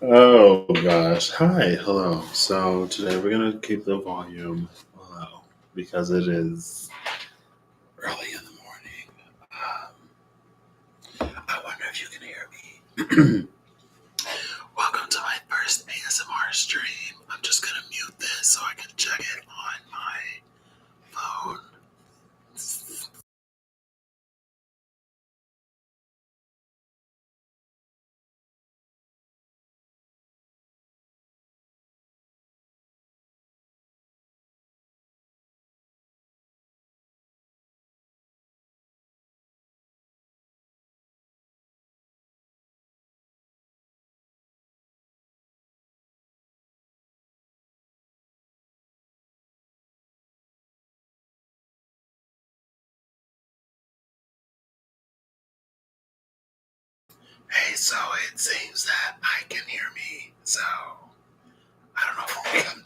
Oh gosh. Hi, hello. So today we're gonna keep the volume low because it is early in the morning. I wonder if you can hear me. Welcome to my first ASMR stream. I'm just gonna mute this so I can check it on my phone. Hey, so it seems that I can hear me. So I don't know if I'm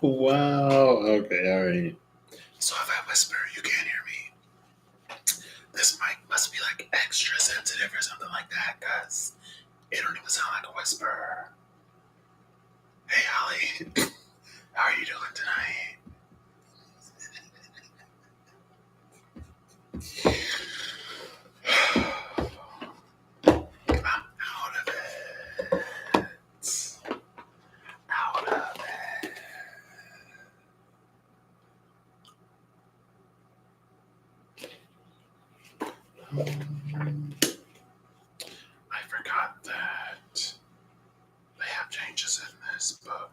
Wow. Okay, all right. So if I whisper, you can't hear me. This mic must be like extra sensitive or something like that, because it don't even sound like a whisper. Hey, Holly, how are you doing tonight? I'm out of it. Out of it. I forgot that they have changes in this book.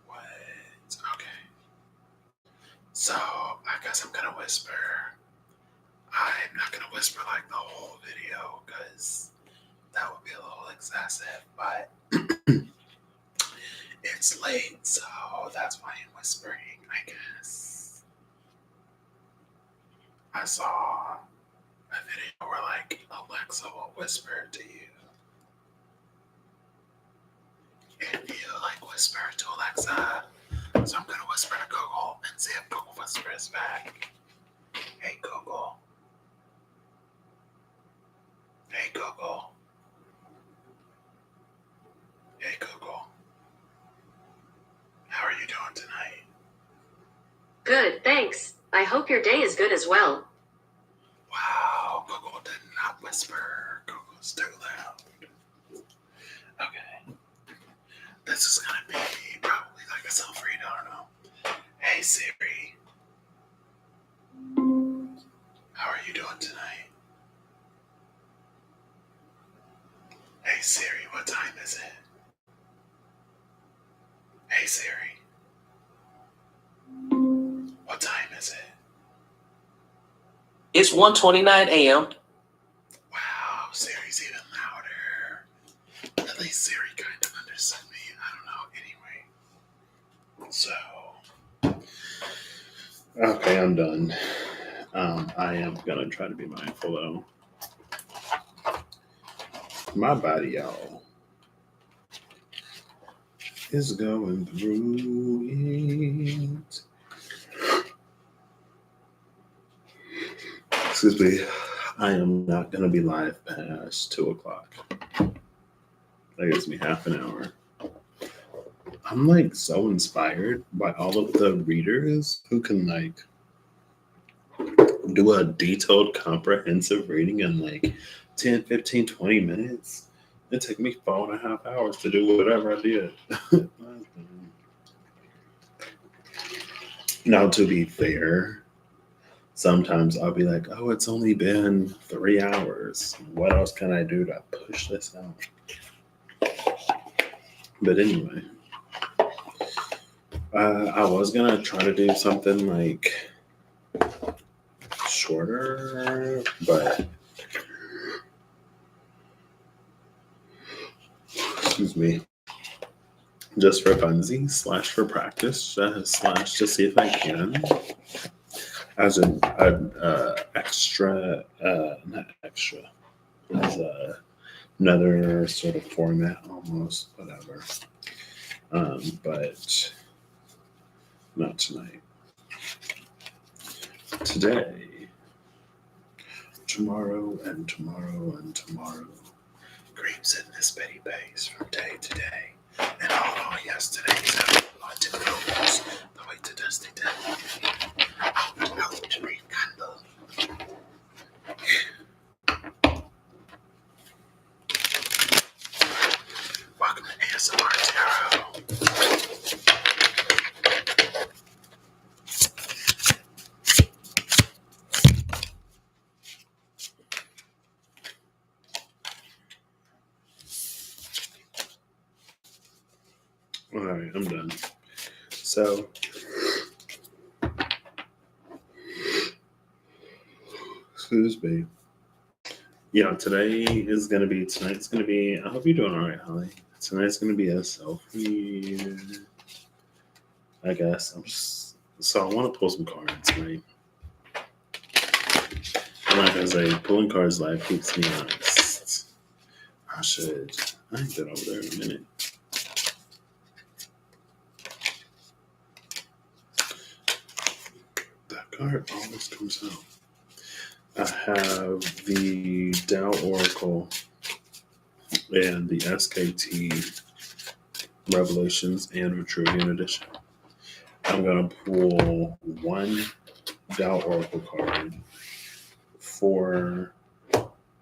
What? Okay. So I guess I'm gonna whisper. I'm not gonna whisper like the whole video because that would be a little excessive, but it's late, so that's why I'm whispering, I guess. I saw a video where like Alexa will whisper to you. If you like whisper to Alexa, so I'm gonna whisper to Google and see if Google whispers back. Hey Google. Hey Google. Hey Google. How are you doing tonight? Good, thanks. I hope your day is good as well. Wow, Google did not whisper. Google's too loud. Okay. This is gonna be probably like a self-read, I don't know. Hey Siri. How are you doing tonight? Hey Siri, what time is it? Hey Siri, what time is it? It's 1:29 a.m. Wow, Siri's even louder. At least Siri kind of understood me. I don't know. Anyway, so okay, I'm done. I am gonna try to be mindful though. My body, y'all, is going through it. Excuse me. I am not gonna be live past 2 o'clock. That gives me half an hour. I'm like so inspired by all of the readers who can like do a detailed, comprehensive reading in like 10, 15, 20 minutes. It took me 4.5 hours to do whatever I did. Now, to be fair, sometimes I'll be like, oh, it's only been 3 hours. What else can I do to push this out? But anyway, I was gonna try to do something like shorter, but excuse me, just for funsies / for practice / to see if I can, as an extra, not extra, as another sort of format almost, whatever. But not tonight. Today, tomorrow, and tomorrow, and tomorrow. Creeps in this Betty Bays from day to day. And all yesterday's haunted films. The way to dusty death. Out to read candle. Welcome to ASMR Tarot. Alright, I'm done. So, excuse me. Yeah, tonight's gonna be, I hope you're doing alright, Holly. Tonight's gonna be a selfie, I guess. So I want to pull some cards, right? And like I say, pulling cards live keeps me honest. I can get over there in a minute. That card always comes out. I have the Tao Oracle and the SKT Revelations and Vitruvian Edition. I'm going to pull one Tao Oracle card for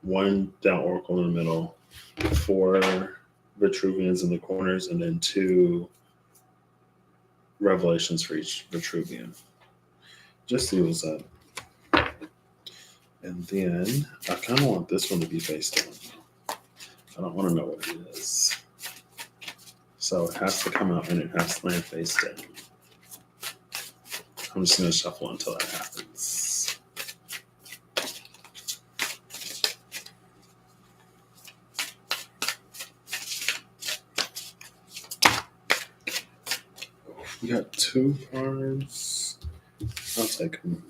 one Tao Oracle in the middle, 4 Vitruvians in the corners, and then 2 Revelations for each Vitruvian. Just see what's up. And then I kind of want this one to be face down. I don't want to know what it is. So it has to come out and it has to land face down. I'm just going to shuffle until that happens. We got 2 cards. I'll take them.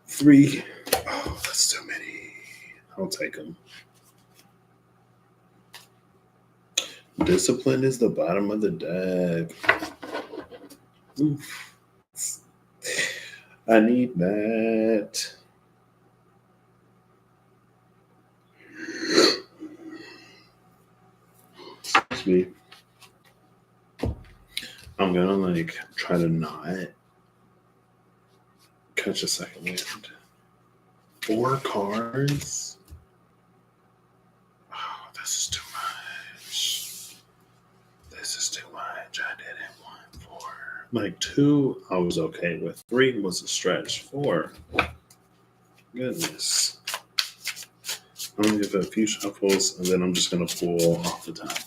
3. Oh, that's too many. I'll take them. Discipline is the bottom of the deck. Oof. I need that. Excuse me. I'm gonna try to not catch a second wind. 4 cards. Oh, this is too much. This is too much. I didn't want 4. 2, I was okay with. 3 was a stretch. 4. Goodness. I'm gonna give it a few shuffles and then I'm just gonna pull off the top.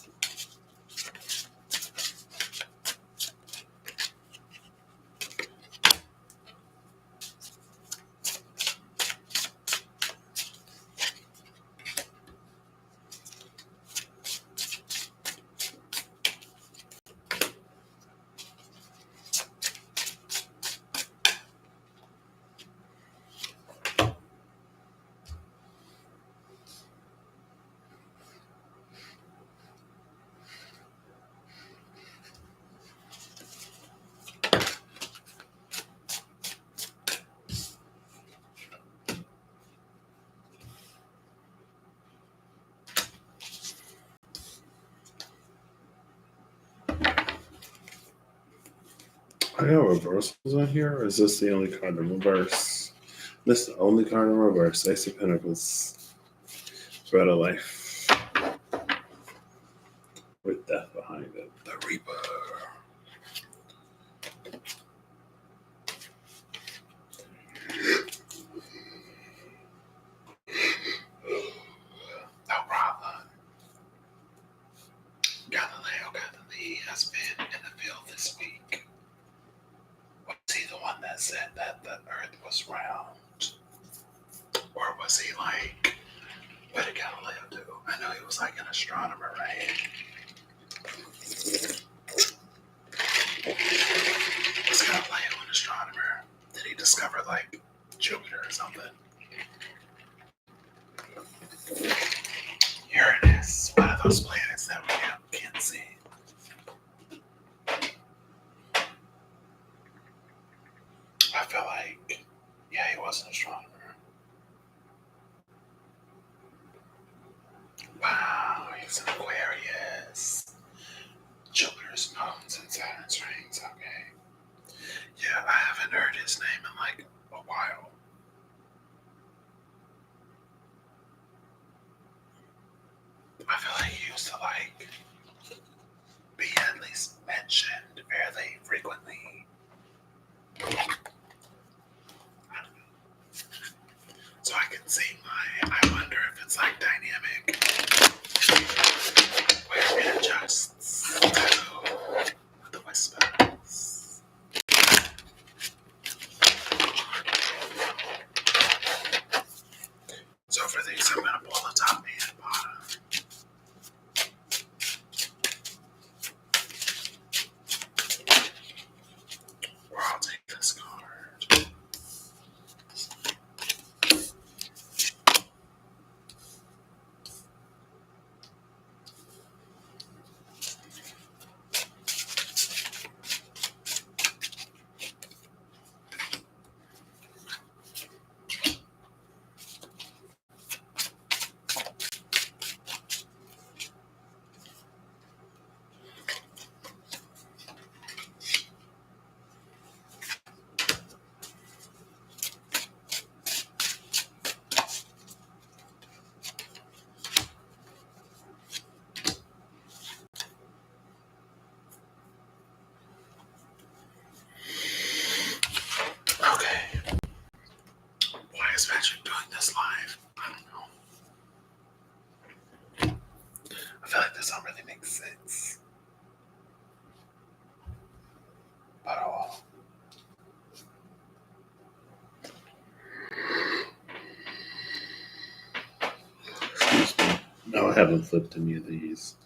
I got reversals on here, or is this the only card in reverse? This is the only card in reverse. Ace of Pentacles. Bread of Life. With death behind it. The Reaper. No problem. Galileo Galilei has been in the field this week. Was he the one that said that the Earth was round? around. Or was he like, what did Galileo do? I know he was like an astronomer, right? Was Galileo an astronomer? Did he discover like Jupiter or something? Here it is. One of those planets that we can't see. I feel like, yeah, he was an astronomer. Wow, he's an Aquarius. Jupiter's moons and Saturn's rings. Okay. Yeah, I haven't heard his name in like a while. I feel like he used to like be at least mentioned fairly frequently. So I can see my, I wonder if it's like dynamic, where it adjusts to the whispers. So for these, I'm going to pull the top and bottom. Or I'll take this card. Okay. Why is Patrick doing this live? I don't know. I feel like this don't really make sense. But oh well. No, I haven't flipped any of these.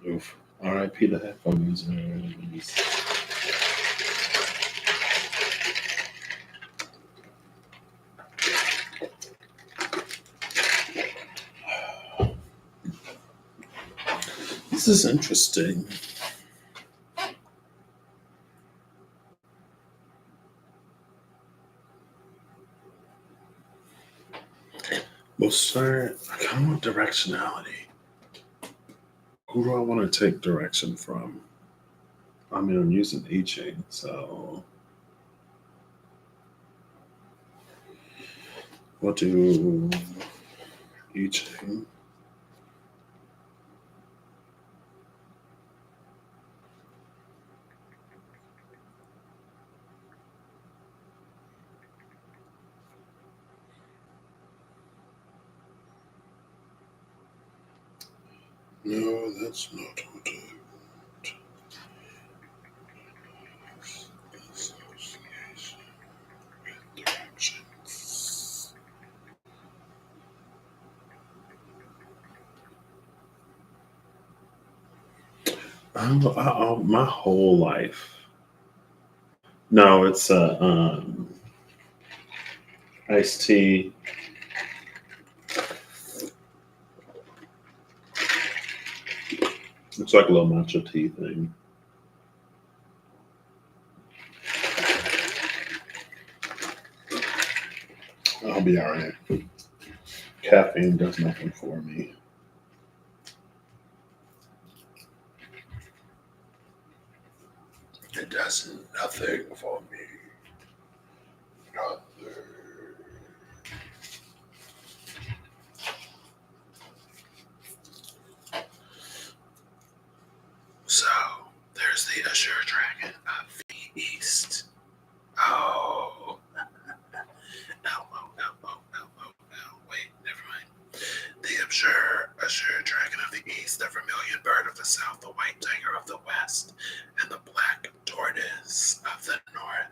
Oof. RIP the headphone users. This is interesting. Well, sir, I kind of want directionality. Who do I want to take direction from? I mean, I'm using I Ching, so what do I Ching? No, that's not what I want. Association with directions. My whole life. No, it's iced tea. It's like a little matcha tea thing. I'll be all right. Caffeine does nothing for me. It does nothing for me. Nothing. So, there's the Azure Dragon of the East. Oh. Wait, never mind. The Azure Dragon of the East, the Vermilion Bird of the South, the White Tiger of the West, and the Black Tortoise of the North.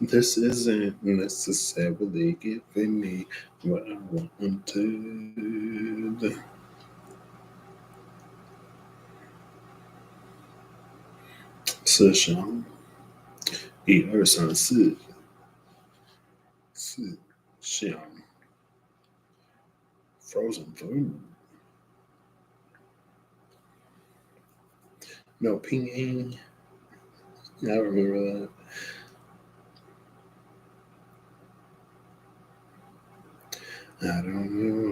This isn't necessarily giving me what I wanted.吃香，1、2、3、4，4香 frozen food. No pinging. I remember that. I don't know.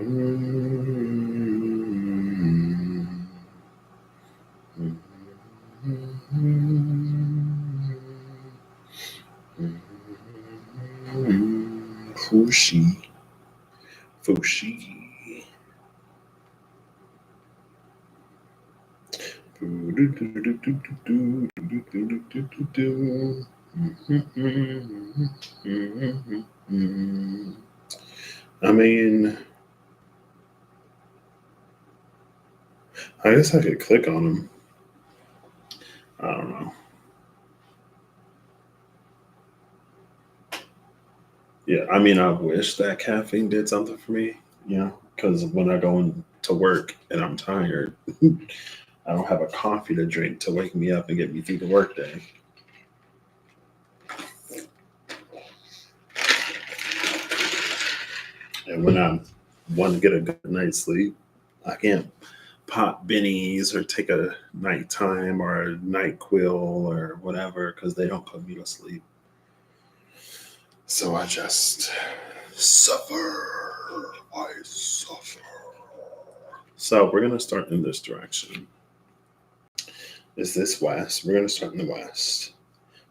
Fushi. I mean, I guess I could click on them. I don't know. Yeah, I mean, I wish that caffeine did something for me, because when I go to work and I'm tired, I don't have a coffee to drink to wake me up and get me through the workday. And when I want to get a good night's sleep, I can't pop bennies or take a nighttime or a night quill or whatever because they don't put me to sleep. So I just suffer. I suffer. So we're going to start in this direction. Is this west? We're going to start in the west.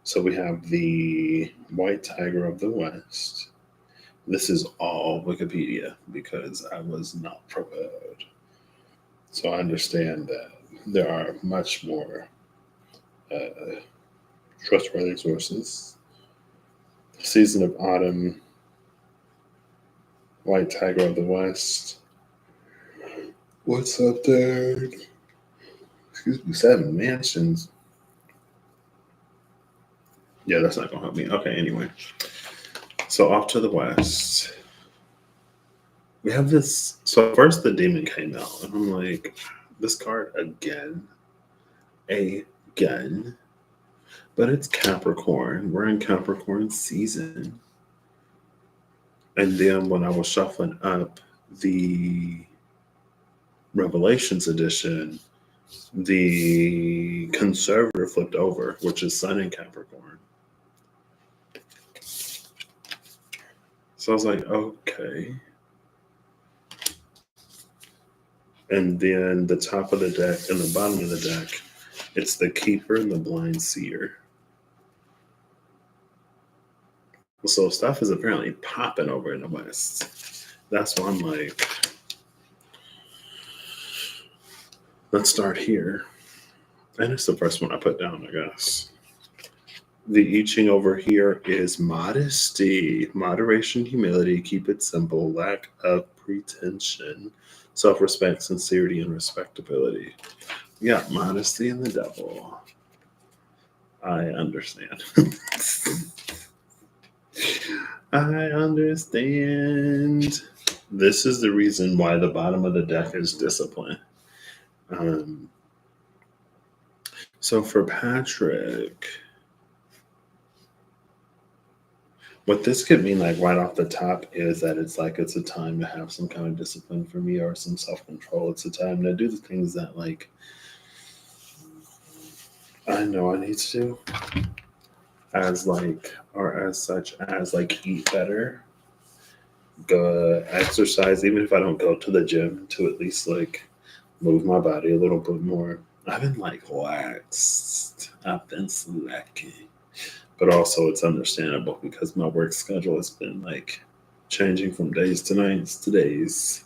So we have the white tiger of the west. This is all Wikipedia because I was not prepared. So I understand that there are much more trustworthy sources. Season of Autumn, White Tiger of the West. What's up there? Excuse me, 7 mansions. Yeah, that's not gonna help me. Okay, anyway. So off to the west. We have this. So first the demon came out, and I'm like, this card again. Again. But it's Capricorn. We're in Capricorn season. And then when I was shuffling up the Revelations edition, the conservator flipped over, which is Sun in Capricorn. So I was like, okay. And then the top of the deck and the bottom of the deck, it's the Keeper and the Blind Seer. So stuff is apparently popping over in the West. That's why I'm like, let's start here. And it's the first one I put down, I guess. The I Ching over here is modesty, moderation, humility, keep it simple, lack of pretension, self respect, sincerity, and respectability. We got modesty and the devil. I understand. I understand. This is the reason why the bottom of the deck is discipline. So for Patrick, what this could mean, like right off the top, is that it's like it's a time to have some kind of discipline for me or some self control. It's a time to do the things that like I know I need to do, as like or as such as like eat better, go exercise, even if I don't go to the gym, to at least like move my body a little bit more. I've been like laxed. I've been slacking. But also it's understandable because my work schedule has been like changing from days to nights to days.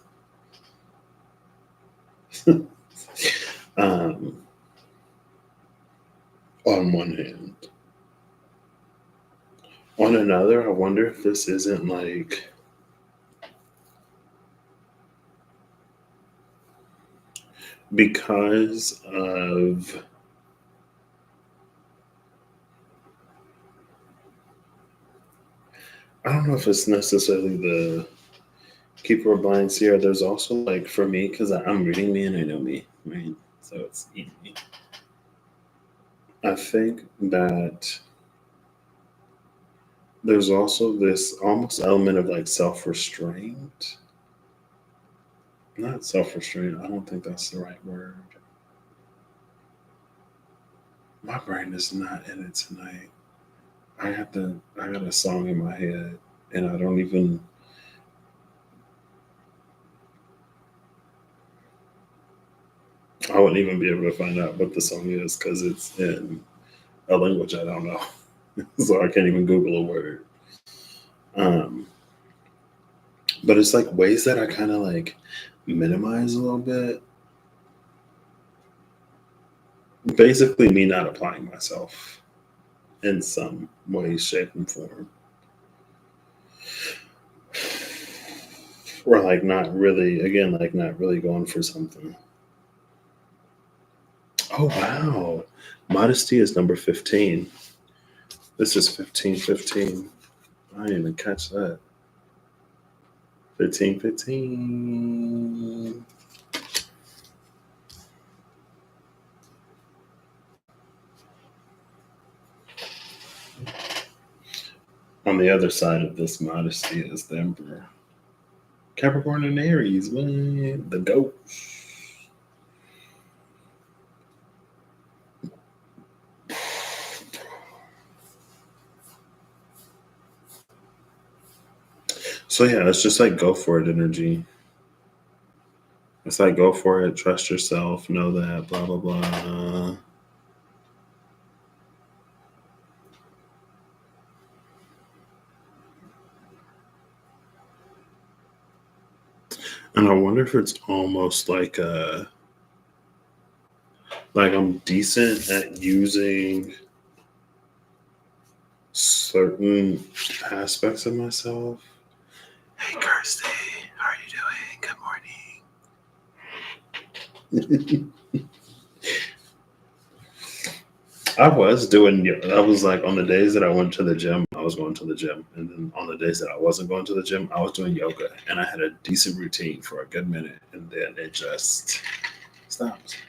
um, on one hand. On another, I wonder if this isn't like because of I don't know if it's necessarily the keeper of blind seer. There's also like for me because I'm reading me and I know me, right? So it's easy. I think that there's also this almost element of like self restraint. Not self restraint. I don't think that's the right word. My brain is not in it tonight. I got a song in my head and I don't even, I wouldn't even be able to find out what the song is because it's in a language I don't know. So I can't even Google a word. Um, but it's like ways that I kind of like minimize a little bit. Basically, me not applying myself in some way, shape, and form. Or like not really, again, like not really going for something. Oh, wow. Modesty is number 15. This is 1515. I didn't even catch that. 1515. On the other side of this modesty is the Emperor. Capricorn and Aries, man. The goat. So yeah, it's just like go for it energy. It's like go for it, trust yourself, know that, blah blah blah. And I wonder if it's almost like I'm decent at using certain aspects of myself. Hey Kirsty, how are you doing? Good morning. I was doing, I was like on the days that I went to the gym, I was going to the gym. And then on the days that I wasn't going to the gym, I was doing yoga. And I had a decent routine for a good minute. And then it just stopped.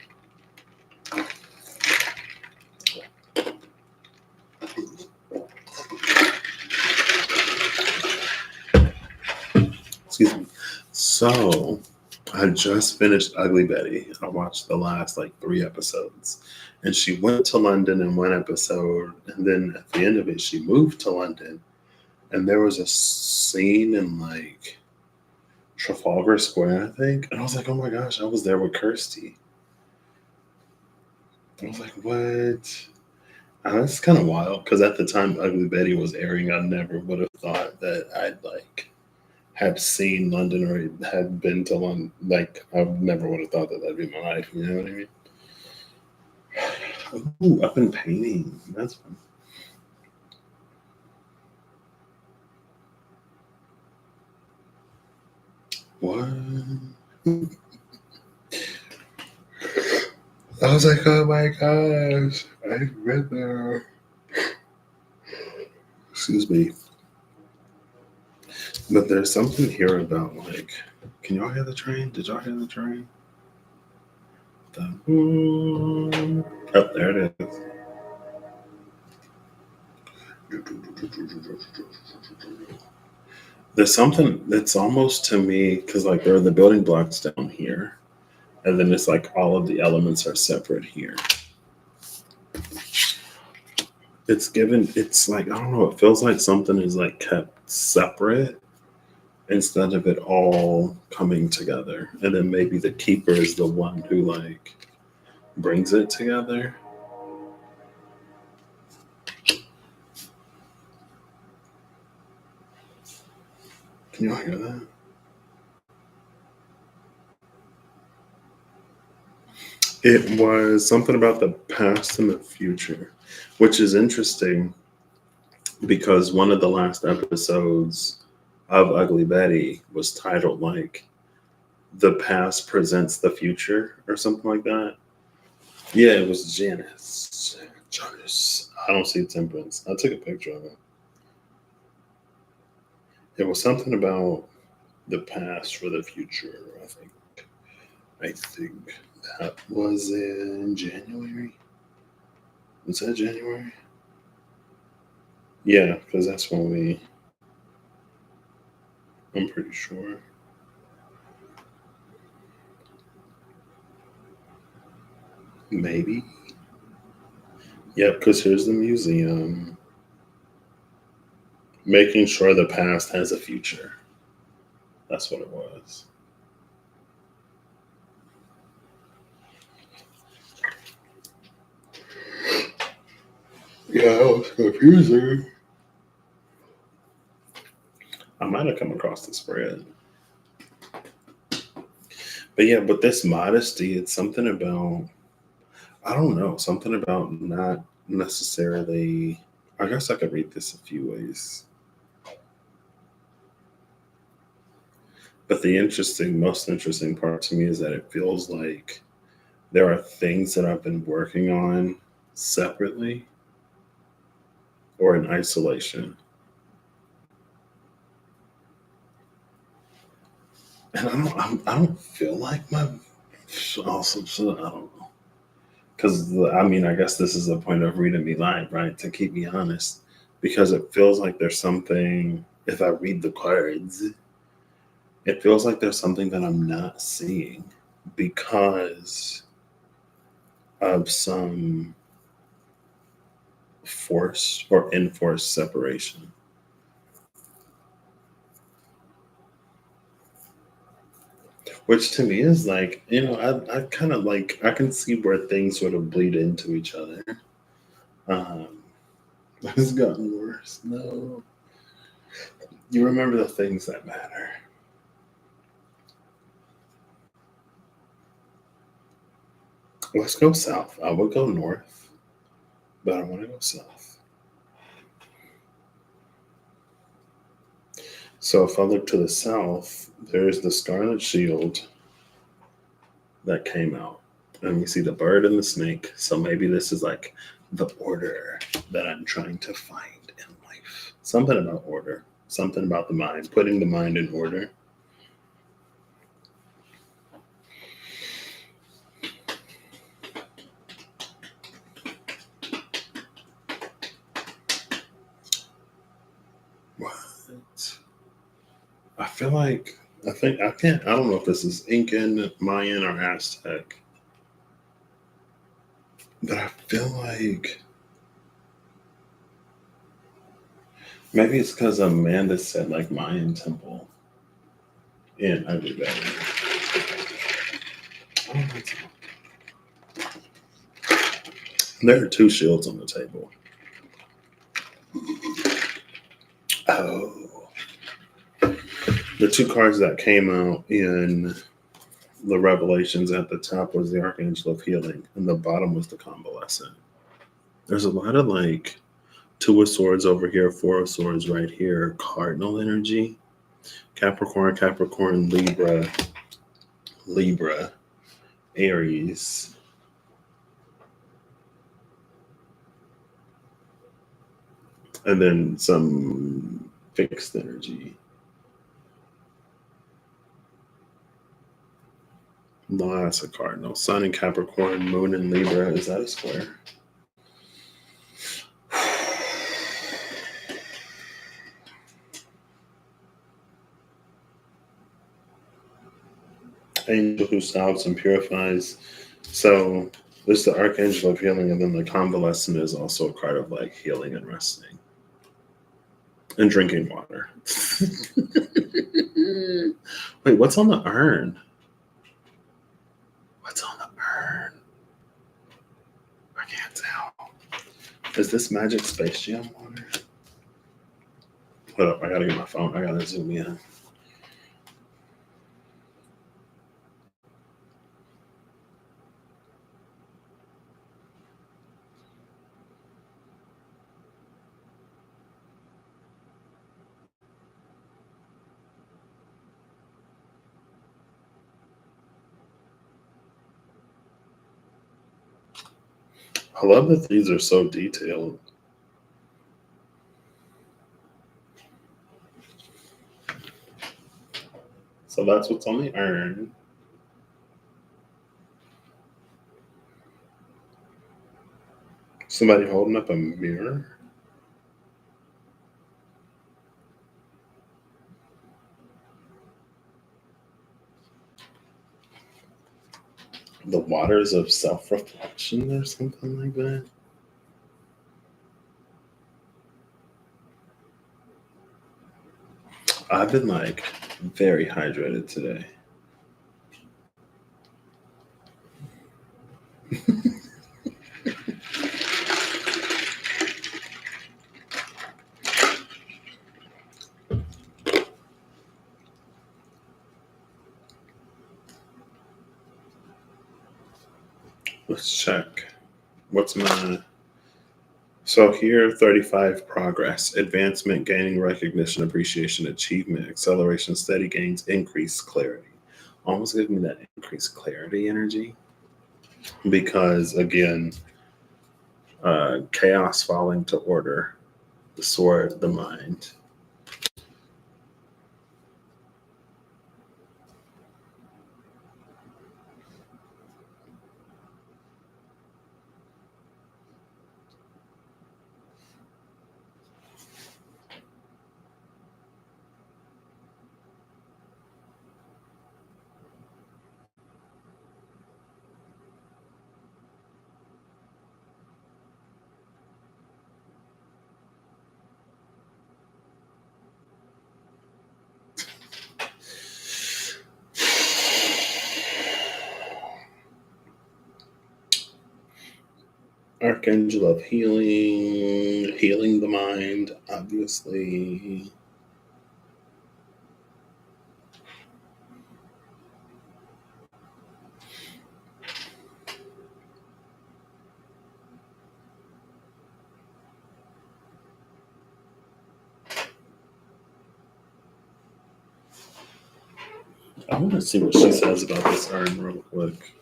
Excuse me. So I just finished Ugly Betty. I watched the last like 3 episodes. And she went to London in one episode. And then at the end of it, she moved to London. And there was a scene in like Trafalgar Square, I think. And I was like, oh my gosh, I was there with Kirsty. I was like, what? That's kind of wild because at the time Ugly Betty was airing, I never would have thought that I'd like have seen London or had been to London. Like, I never would have thought that that'd be my life. You know what I mean? Ooh, up in painting. That's fun. What? I was like, oh my gosh, I've been there. Excuse me. But there's something here about like, can y'all hear the train? Did y'all hear the train? Oh, there it is. There's something that's almost to me because like there are the building blocks down here, and then it's like all of the elements are separate here. It's given. It's like I don't know. It feels like something is like kept separate instead of it all coming together, and then maybe the keeper is the one who like brings it together. Can y'all hear that? It was something about the past and the future, which is interesting because one of the last episodes of Ugly Betty was titled like "The Past Presents the Future" or something like that. Yeah, it was Janice. Janice. I don't see Temperance. I took a picture of it. It was something about the past for the future. I think that was in January. Was that January? Yeah, because that's when we. I'm pretty sure. Maybe. Yep, because here's the museum. Making sure the past has a future. That's what it was. Yeah, it was confusing. I might have come across the spread. But yeah, but this modesty, it's something about, I don't know, something about not necessarily, I guess I could read this a few ways. But the most interesting part to me is that it feels like there are things that I've been working on separately or in isolation. And I don't feel like my awesome. So I don't know. Because I mean, I guess this is the point of reading me live, right? To keep me honest, because it feels like there's something. If I read the cards, it feels like there's something that I'm not seeing because of some forced or enforced separation. Which to me is like, I kind of like, I can see where things sort of bleed into each other. Um, it's gotten worse. No. You remember the things that matter. Let's go south. I would go north, but I want to go south. So if I look to the south, there's the Scarlet Shield that came out. And we see the bird and the snake. So maybe this is like the order that I'm trying to find in life. Something about order, something about the mind, putting the mind in order. What? I feel like I can't. I don't know if this is Incan, Mayan, or Aztec, but I feel like maybe it's because Amanda said like Mayan temple, and I do that. There are two shields on the table. Oh, the two cards that came out in the Revelations at the top was the Archangel of Healing, and the bottom was the Convalescent. There's a lot of like Two of Swords over here, Four of Swords right here, Cardinal energy, Capricorn, Capricorn, Libra, Libra, Aries. And then some fixed energy. No, that's a cardinal. Sun in Capricorn, Moon in Libra. Is that a square? Angel who salves and purifies. So there's the Archangel of Healing, and then the Convalescent is also a card of like healing and resting and drinking water. Wait, what's on the urn? What's on the urn? I can't tell. Is this Magic Space Jam water? Hold up, I gotta get my phone. I gotta zoom in. I love that these are so detailed. So that's what's on the urn. Somebody holding up a mirror. The waters of self-reflection or something like that. I've been like very hydrated today. Let's check. What's my. So here, 35 progress, advancement, gaining recognition, appreciation, achievement, acceleration, steady gains, increased clarity. Almost give me that increased clarity energy. Because again, chaos falling to order, the sword, the mind. Archangel of healing, healing the mind, obviously. I want to see what she says about this urn real quick.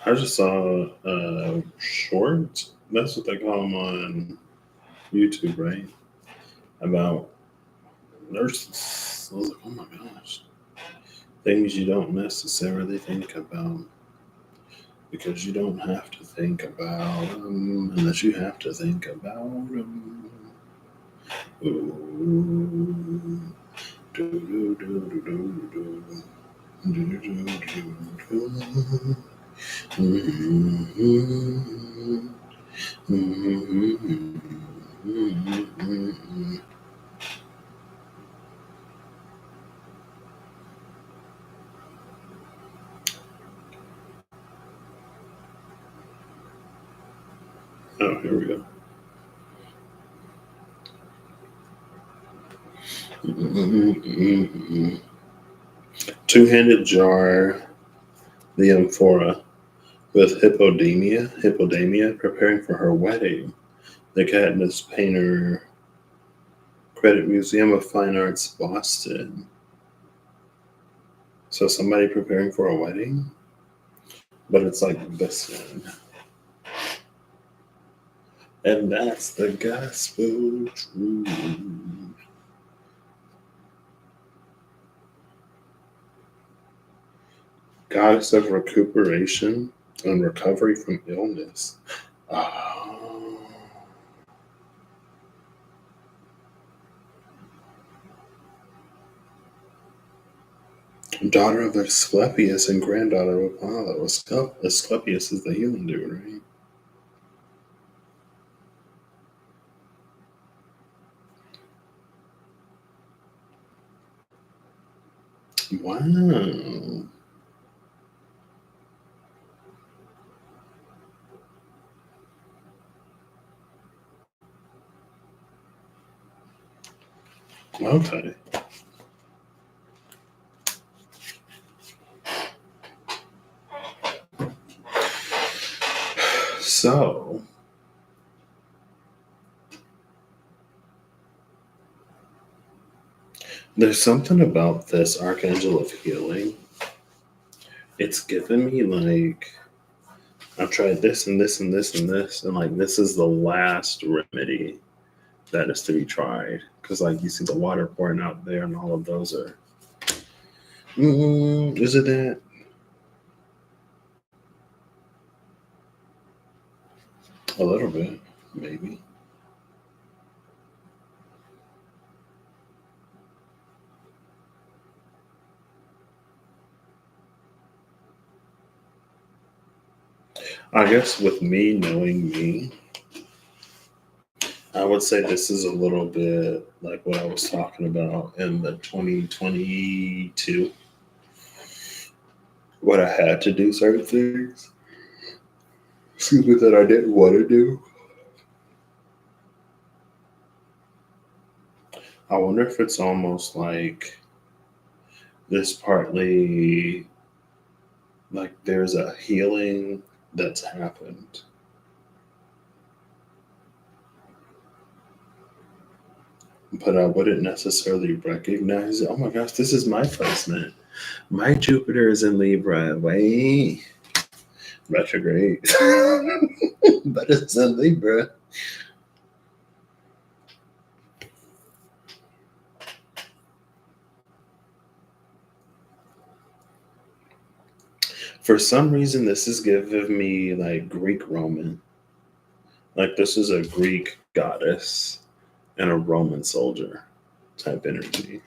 I just saw short. That's what they call them on YouTube, right? About nurses. I was like, oh my gosh. Things you don't necessarily think about because you don't have to think about them unless you have to think about them. Ooh. Do, do, do, do, do, do. Do, do, do, do, do. Oh, here we go. Two-handed jar, the amphora, with hippodamia, preparing for her wedding. The Katniss Painter Credit Museum of Fine Arts, Boston. So somebody preparing for a wedding? But it's like this one. And that's the gospel truth. Goddess of recuperation and recovery from illness. Oh. Daughter of Asclepius and granddaughter of Apollo. Asclepius is the healing dude, right? Wow. Okay. So, There's something about this Archangel of Healing. It's given me like I've tried this and this and this and this, and like this is the last remedy that is to be tried. Because like you see the water pouring out there, and all of those are. Is it that? A little bit, maybe. I guess with me knowing me, I would say this is a little bit like what I was talking about in the 2022, what I had to do certain things, excuse me, that I didn't want to do. I wonder if it's almost like this partly like there's a healing that's happened, but I wouldn't necessarily recognize it. Oh my gosh, this is my placement. My Jupiter is in Libra. Wait, retrograde. But it's in Libra. For some reason, this is giving me like Greek Roman. Like this is a Greek goddess and a Roman soldier type energy.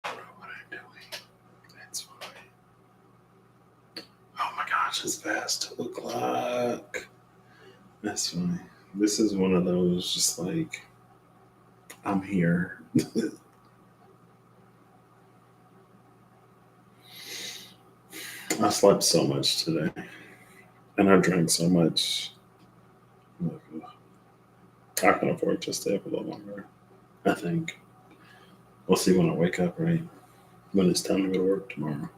I don't know what I'm doing. That's fine. Oh my gosh, it's past 2 o'clock. That's fine. This is one of those just like I'm here. I slept so much today, and I drank so much. I can afford to stay up a little longer. I think we'll see when I wake up. Right when it's time to go to work tomorrow.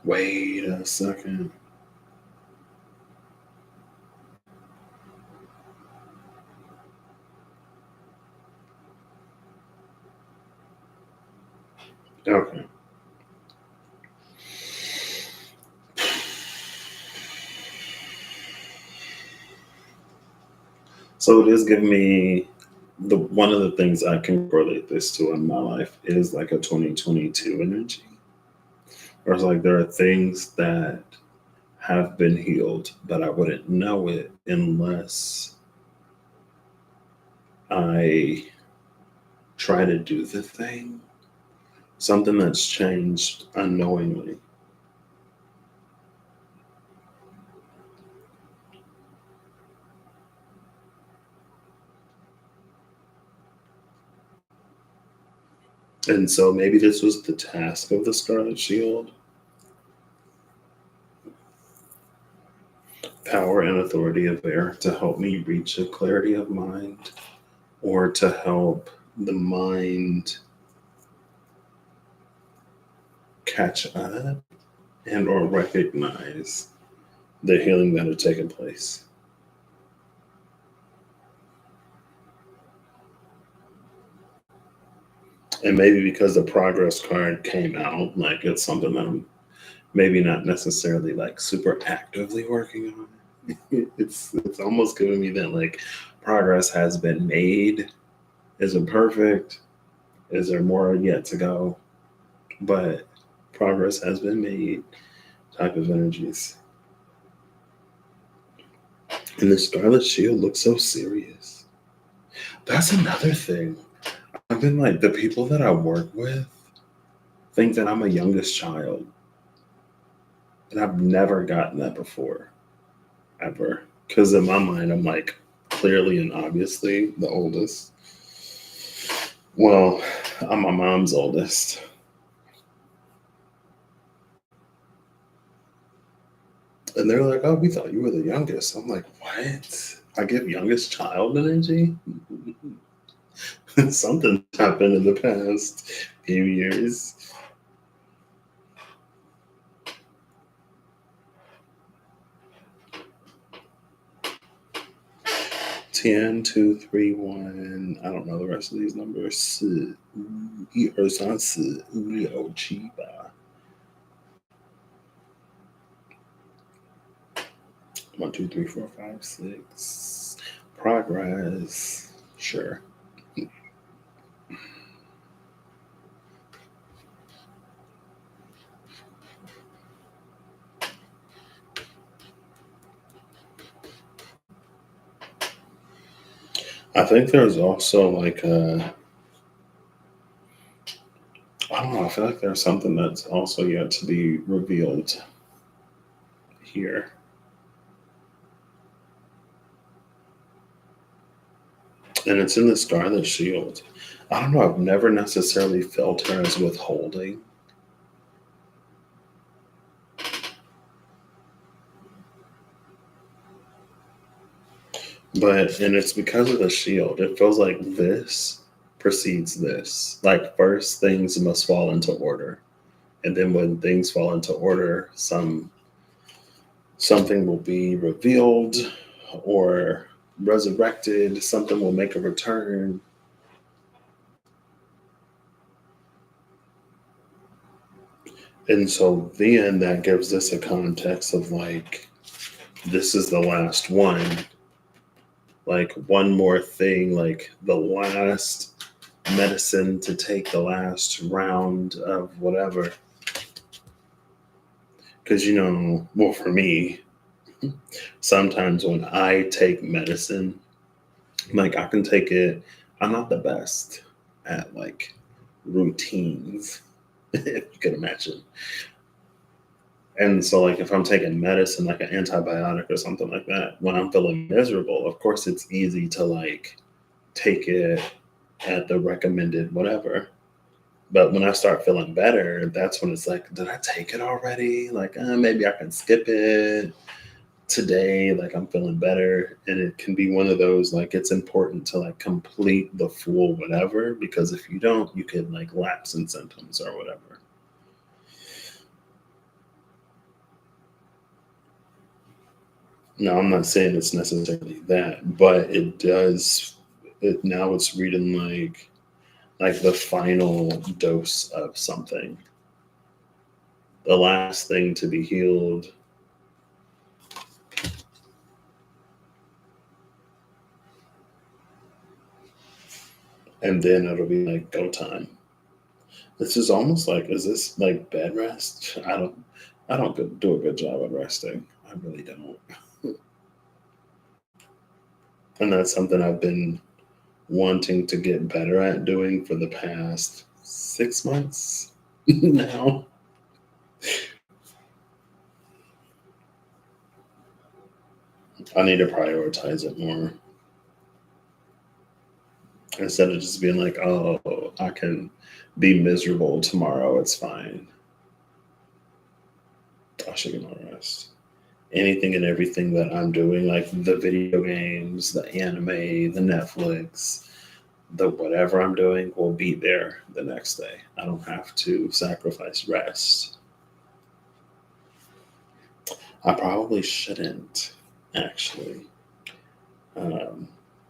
Wait a second. Okay. So it is giving me the one of the things I can correlate this to in my life is like a 2022 energy. Or it's like there are things that have been healed, but I wouldn't know it unless I try to do the thing. Something that's changed unknowingly. And so maybe this was the task of the Scarlet Shield. Power and authority of air to help me reach a clarity of mind or to help the mind catch up and or recognize the healing that had taken place. And maybe because the progress card came out, like it's something that I'm maybe not necessarily like super actively working on. It's almost giving me that like progress has been made. Is it perfect? Is there more yet to go? But progress has been made type of energies. And the Scarlet Shield looks so serious. That's another thing. I've been like, the people that I work with think that I'm a youngest child. And I've never gotten that before, ever. Because in my mind, I'm like clearly and obviously the oldest. Well, I'm my mom's oldest. And they're like, oh, we thought you were the youngest. I'm like, what? I give youngest child energy? Something happened in the past few years. 10, 2, 3, 1. I don't know the rest of these numbers. 四, 一二三四五六七八. 1, 2, 3, 4, 5, 6. Progress. Sure. I think there's also like I don't know, I feel like there's something that's also yet to be revealed here. And it's in the Scarlet Shield. I don't know, I've never necessarily felt her as withholding. And it's because of the shield. It feels like this precedes this. Like first things must fall into order. And then when things fall into order, something will be revealed or resurrected, something will make a return. And so then that gives us a context of like, this is the last one. Like one more thing, like the last medicine to take, the last round of whatever. Because, well, for me, sometimes when I take medicine, like I can take it, I'm not the best at like routines, if you can imagine. And so, like, if I'm taking medicine, like an antibiotic or something like that, when I'm feeling miserable, of course, it's easy to like take it at the recommended whatever. But when I start feeling better, that's when it's like, did I take it already? Like, maybe I can skip it today. Like, I'm feeling better. And it can be one of those, like, it's important to like complete the full whatever, because if you don't, you could like lapse in symptoms or whatever. No, I'm not saying it's necessarily that, but it does. Now it's reading like the final dose of something, the last thing to be healed. And then it'll be like go time. This is almost like, is this like bed rest? I don't do a good job at resting. I really don't. And that's something I've been wanting to get better at doing for the past 6 months now. I need to prioritize it more instead of just being like, oh, I can be miserable tomorrow. It's fine. I should get more rest. Anything and everything that I'm doing, like the video games, the anime, the Netflix, the whatever I'm doing will be there the next day. I don't have to sacrifice rest. I probably shouldn't, actually. Um,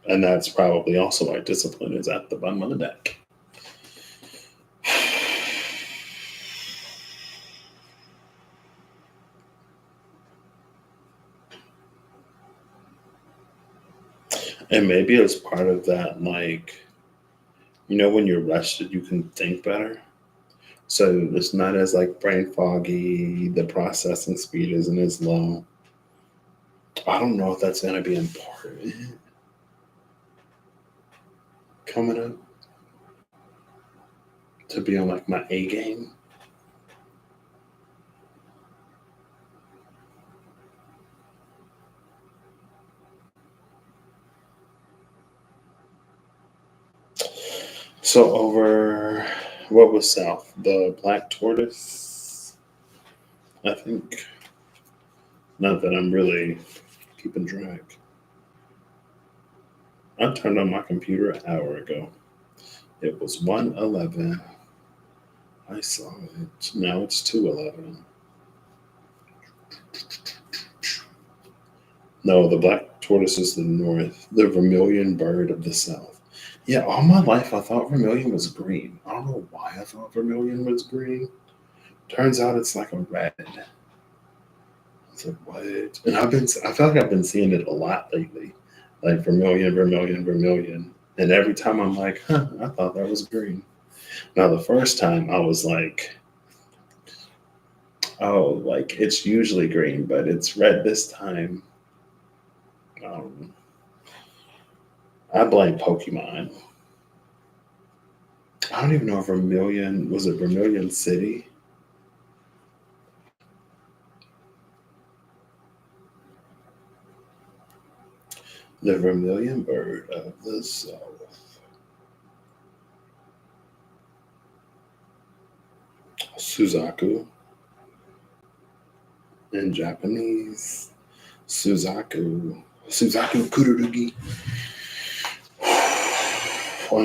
and that's probably also why discipline is at the bottom of the deck. And maybe it's part of that, like, when you're rested, you can think better. So it's not as like brain foggy, the processing speed isn't as low. I don't know if that's going to be important coming up to be on like my A game. So over, what was south? The black tortoise, I think. Not that I'm really keeping track. I turned on my computer an hour ago. It was 111. I saw it. Now it's 211. No, the black tortoise is the north, the vermilion bird of the south. Yeah, all my life I thought vermilion was green. I don't know why I thought vermilion was green. Turns out it's like a red. It's like what? And I feel like I've been seeing it a lot lately, like vermilion, vermilion, vermilion. And every time I'm like, huh, I thought that was green. Now the first time I was like, oh, like it's usually green, but it's red this time. Um, I blame Pokemon. I don't even know if Vermilion was it Vermilion City. The Vermilion Bird of the South. Suzaku in Japanese. Suzaku. Suzaku Kururugi. Oh,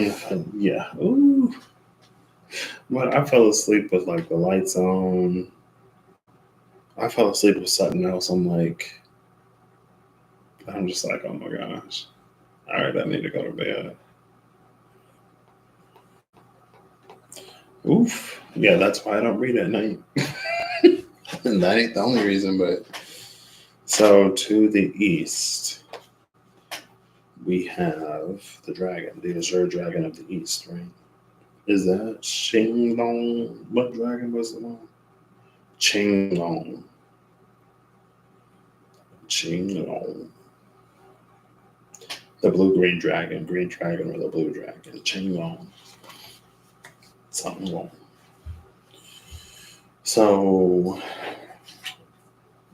yeah. Ooh. But I fell asleep with like the lights on. I fell asleep with something else. I'm just like, oh my gosh. All right, I need to go to bed. Oof. Yeah, that's why I don't read at night. And that ain't the only reason, but so to the east, we have the dragon, the azure dragon of the east, right? Is that Shinglong? What dragon was the one? Chinglong. Chinglong. The blue green dragon or the blue dragon. Chinglong. Something wrong. So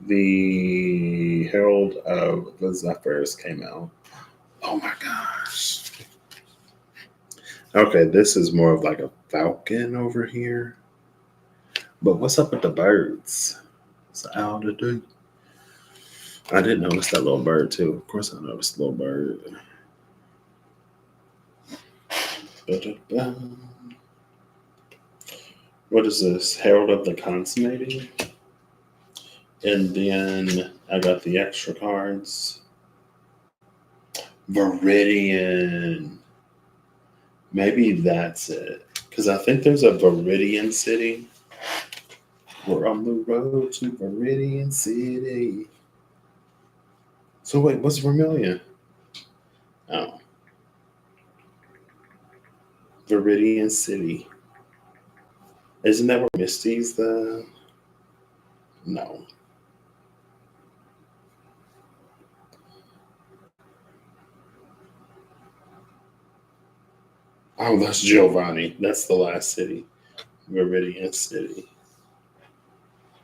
the Herald of the Zephyrs came out. Oh my gosh. Okay, this is more of like a falcon over here. But what's up with the birds? It's an owl today. I did notice that little bird too. Of course, I noticed the little bird. Ba-da-ba. What is this? Herald of the Consummating. And then I got the extra cards. Viridian. Maybe that's it. Because I think there's a Viridian City. We're on the road to Viridian City. So wait, what's Vermilion? Oh, Viridian City. Isn't that where Misty's the? No. Oh, that's Giovanni. That's the last city. Viridian City.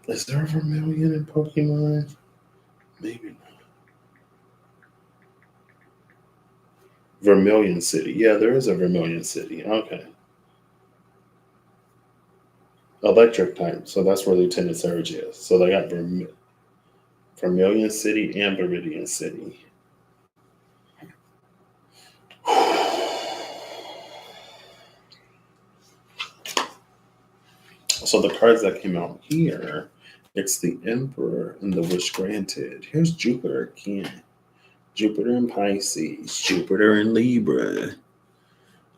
Is there a Vermilion in Pokemon? Maybe not. Vermilion City. Yeah, there is a Vermilion City. Okay. Electric type. So that's where Lieutenant Surge is. So they got Vermilion City and Viridian City. So the cards that came out here, it's the Emperor and the Wish Granted. Here's Jupiter again. Jupiter in Pisces, Jupiter in Libra,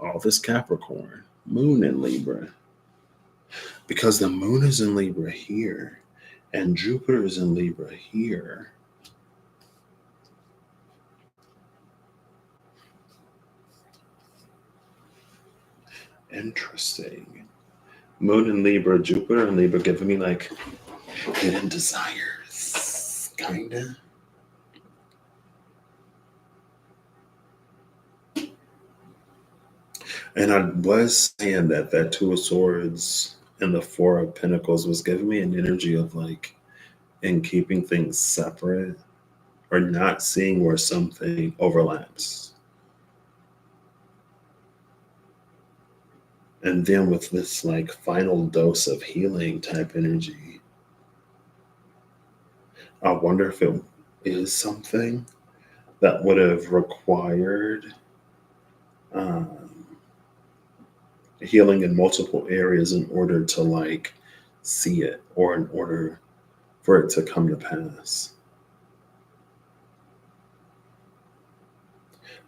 all this Capricorn, Moon in Libra. Because the Moon is in Libra here, and Jupiter is in Libra here. Interesting. Moon in Libra, Jupiter in Libra, giving me like hidden desires, kinda. And I was saying that that Two of Swords and the Four of Pentacles was giving me an energy of like in keeping things separate or not seeing where something overlaps. And then with this like final dose of healing type energy, I wonder if it is something that would have required um, healing in multiple areas in order to like see it or in order for it to come to pass.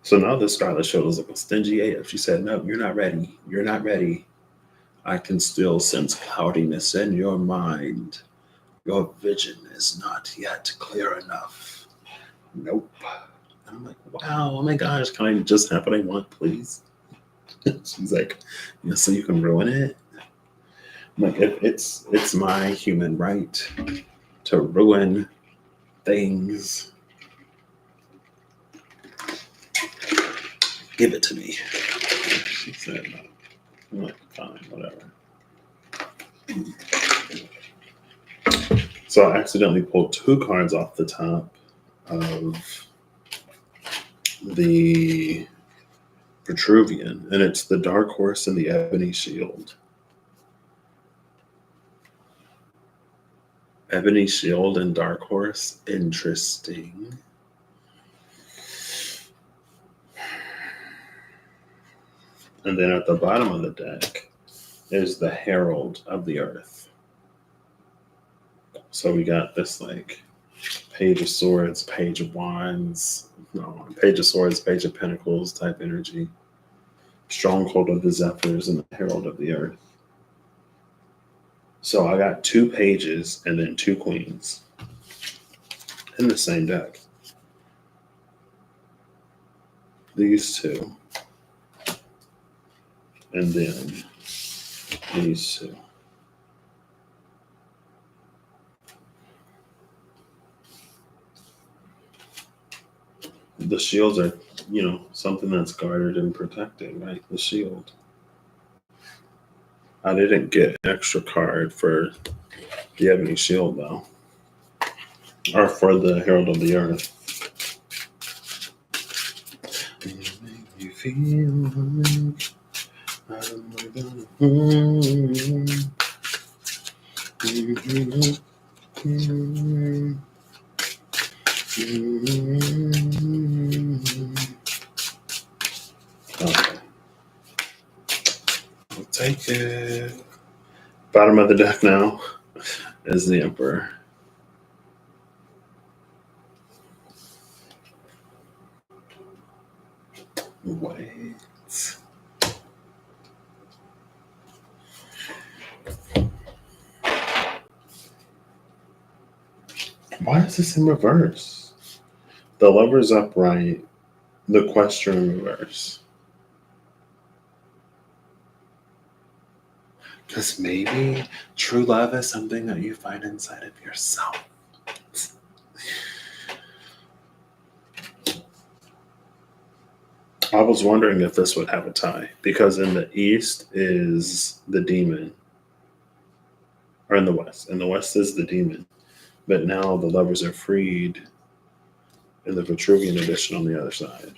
So now the Scarlet showed us like a stingy AF. She said, "No, you're not ready. You're not ready. I can still sense cloudiness in your mind. Your vision is not yet clear enough. Nope." And I'm like, wow, oh my gosh, can I just have what I want, please? She's like, so you can ruin it? I'm like, it's my human right to ruin things. Give it to me. She said no. I'm like, fine, whatever. So I accidentally pulled 2 cards off the top of the Petruvian, and it's the Dark Horse and the Ebony Shield. Ebony Shield and Dark Horse, interesting. And then at the bottom of the deck is the Herald of the Earth. So we got this like Page of Swords, Page of Wands, no, Page of Swords, Page of Pentacles type energy. Stronghold of the Zephyrs and the Herald of the Earth. So I got 2 pages and then 2 queens in the same deck. These 2. And then these 2. The shields are, something that's guarded and protected, right? The shield. I didn't get an extra card for the Ebony Shield, though. Or for the Herald of the Earth. You feel like okay. I'll take it. Bottom of the deck now is the Emperor. Wait. Why is this in reverse? The Lover's upright, the Questioner in reverse. Because maybe true love is something that you find inside of yourself. I was wondering if this would have a tie, because in the East is the demon, or in the West. In the West is the demon, but now the lovers are freed in the Vitruvian edition on the other side.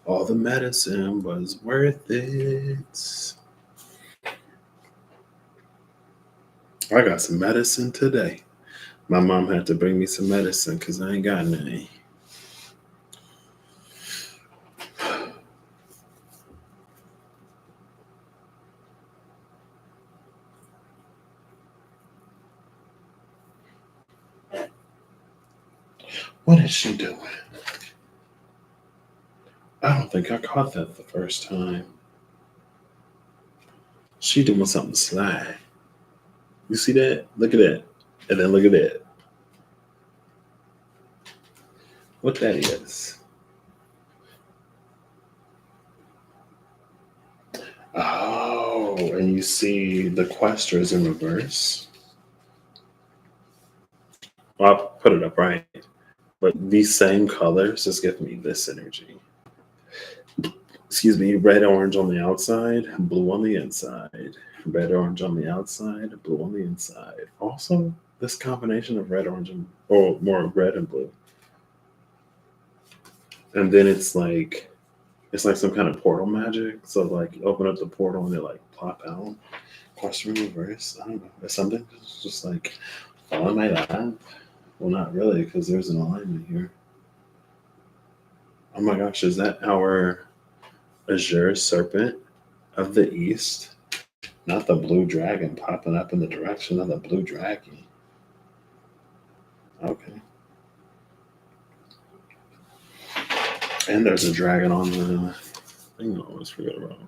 All the medicine was worth it. I got some medicine today. My mom had to bring me some medicine because I ain't got any. What is she doing? I don't think I caught that the first time. She doing something sly. You see that? Look at that. And then look at that. What that is. Oh, and you see the Questers in reverse. Well, I'll put it up right. But these same colors just give me this energy. Excuse me, red, orange on the outside, blue on the inside. Red, orange on the outside, blue on the inside. Also, this combination of red, orange, or more red and blue. And then it's like some kind of portal magic. So like you open up the portal and they like plop out. Question reverse. I don't know. It's something just like Follow my lap? Well, not really, because there's an alignment here. Oh my gosh, is that our azure serpent of the east? Not the blue dragon popping up in the direction of the blue dragon. Okay. And there's a dragon on the thing I always forget about.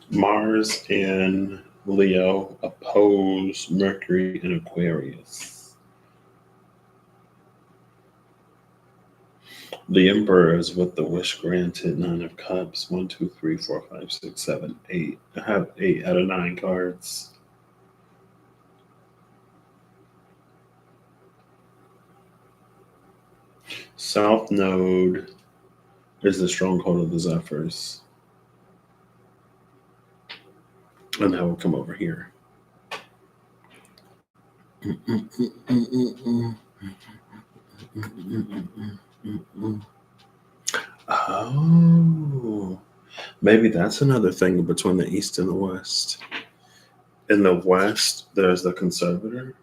Mars and Leo oppose Mercury and Aquarius. The Emperor is with the wish granted Nine of Cups. 1, 2, 3, 4, 5, 6, 7, 8. I have 8 out of 9 cards. South Node is the stronghold of the Zephyrs. And that will come over here. Oh, maybe that's another thing between the East and the West. In the West, there's the Conservator.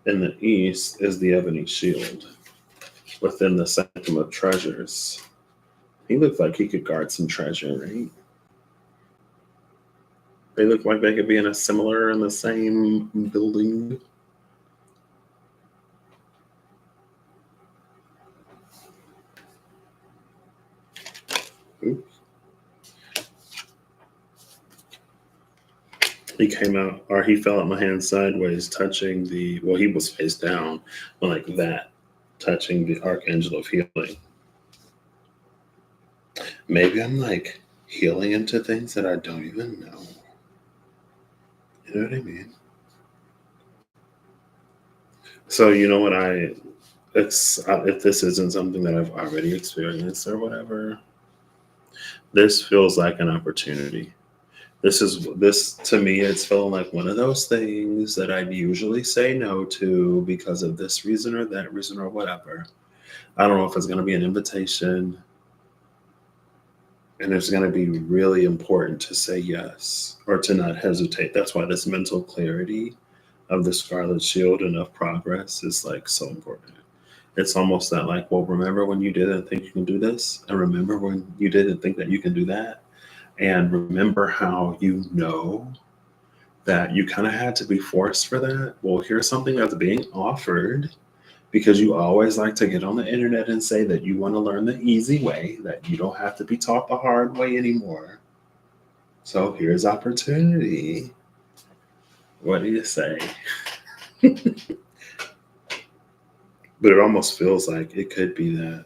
In the East is the Ebony Shield. Within the Sanctum of Treasures. He looks like he could guard some treasure, right? They look like they could be in a similar in the same building. Oops. He came out, or he fell out my hand sideways, touching the, well, he was face down, like that, touching the Archangel of Healing. Maybe I'm like healing into things that I don't even know. You know what I mean? So, you know what if this isn't something that I've already experienced or whatever, this feels like an opportunity. This to me, it's feeling like one of those things that I'd usually say no to because of this reason or that reason or whatever. I don't know if it's going to be an invitation, and it's going to be really important to say yes or to not hesitate. That's why this mental clarity of the Scarlet Shield and of progress is like so important. It's almost that like, well, remember when you didn't think you can do this, and remember when you didn't think that you can do that, and remember how you know that you kind of had to be forced for that. Well, here's something that's being offered because you always like to get on the internet and say that you want to learn the easy way, that you don't have to be taught the hard way anymore. So here's opportunity. What do you say? But it almost feels like it could be that.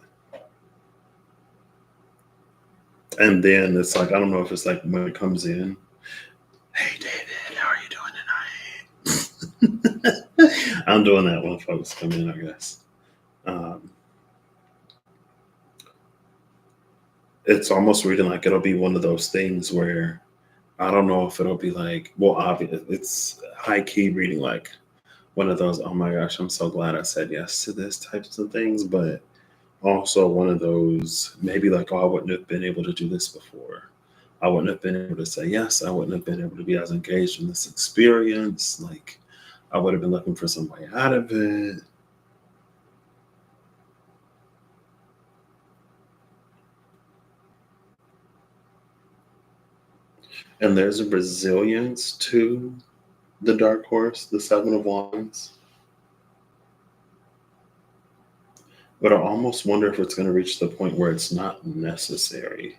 And then it's like, I don't know if it's like when it comes in, hey, David, how are you doing tonight? I'm doing that when folks come in, I guess. It's almost reading like it'll be one of those things where I don't know if it'll be like, well, obvious, it's high key reading like one of those, oh my gosh, I'm so glad I said yes to this types of things, but also one of those maybe like, oh, I wouldn't have been able to do this before. I wouldn't have been able to say yes. I wouldn't have been able to be as engaged in this experience. Like I would have been looking for some way out of it. And there's a resilience to the dark horse, the Seven of Wands. But I almost wonder if it's going to reach the point where it's not necessary.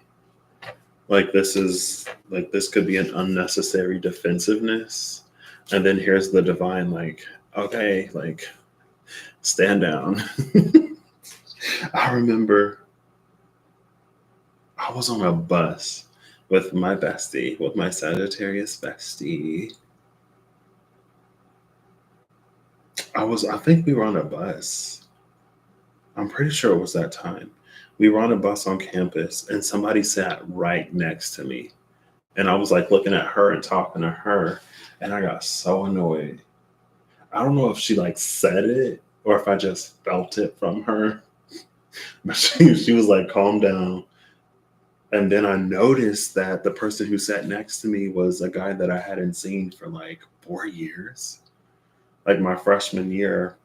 Like this could be an unnecessary defensiveness. And then here's the divine, like, okay, like stand down. I remember I was on a bus with my bestie, with my Sagittarius bestie. I think we were on a bus. I'm pretty sure it was that time. We were on a bus on campus and somebody sat right next to me. And I was like looking at her and talking to her. And I got so annoyed. I don't know if she like said it or if I just felt it from her. But she was like, calm down. And then I noticed that the person who sat next to me was a guy that I hadn't seen for like 4 years. Like my freshman year,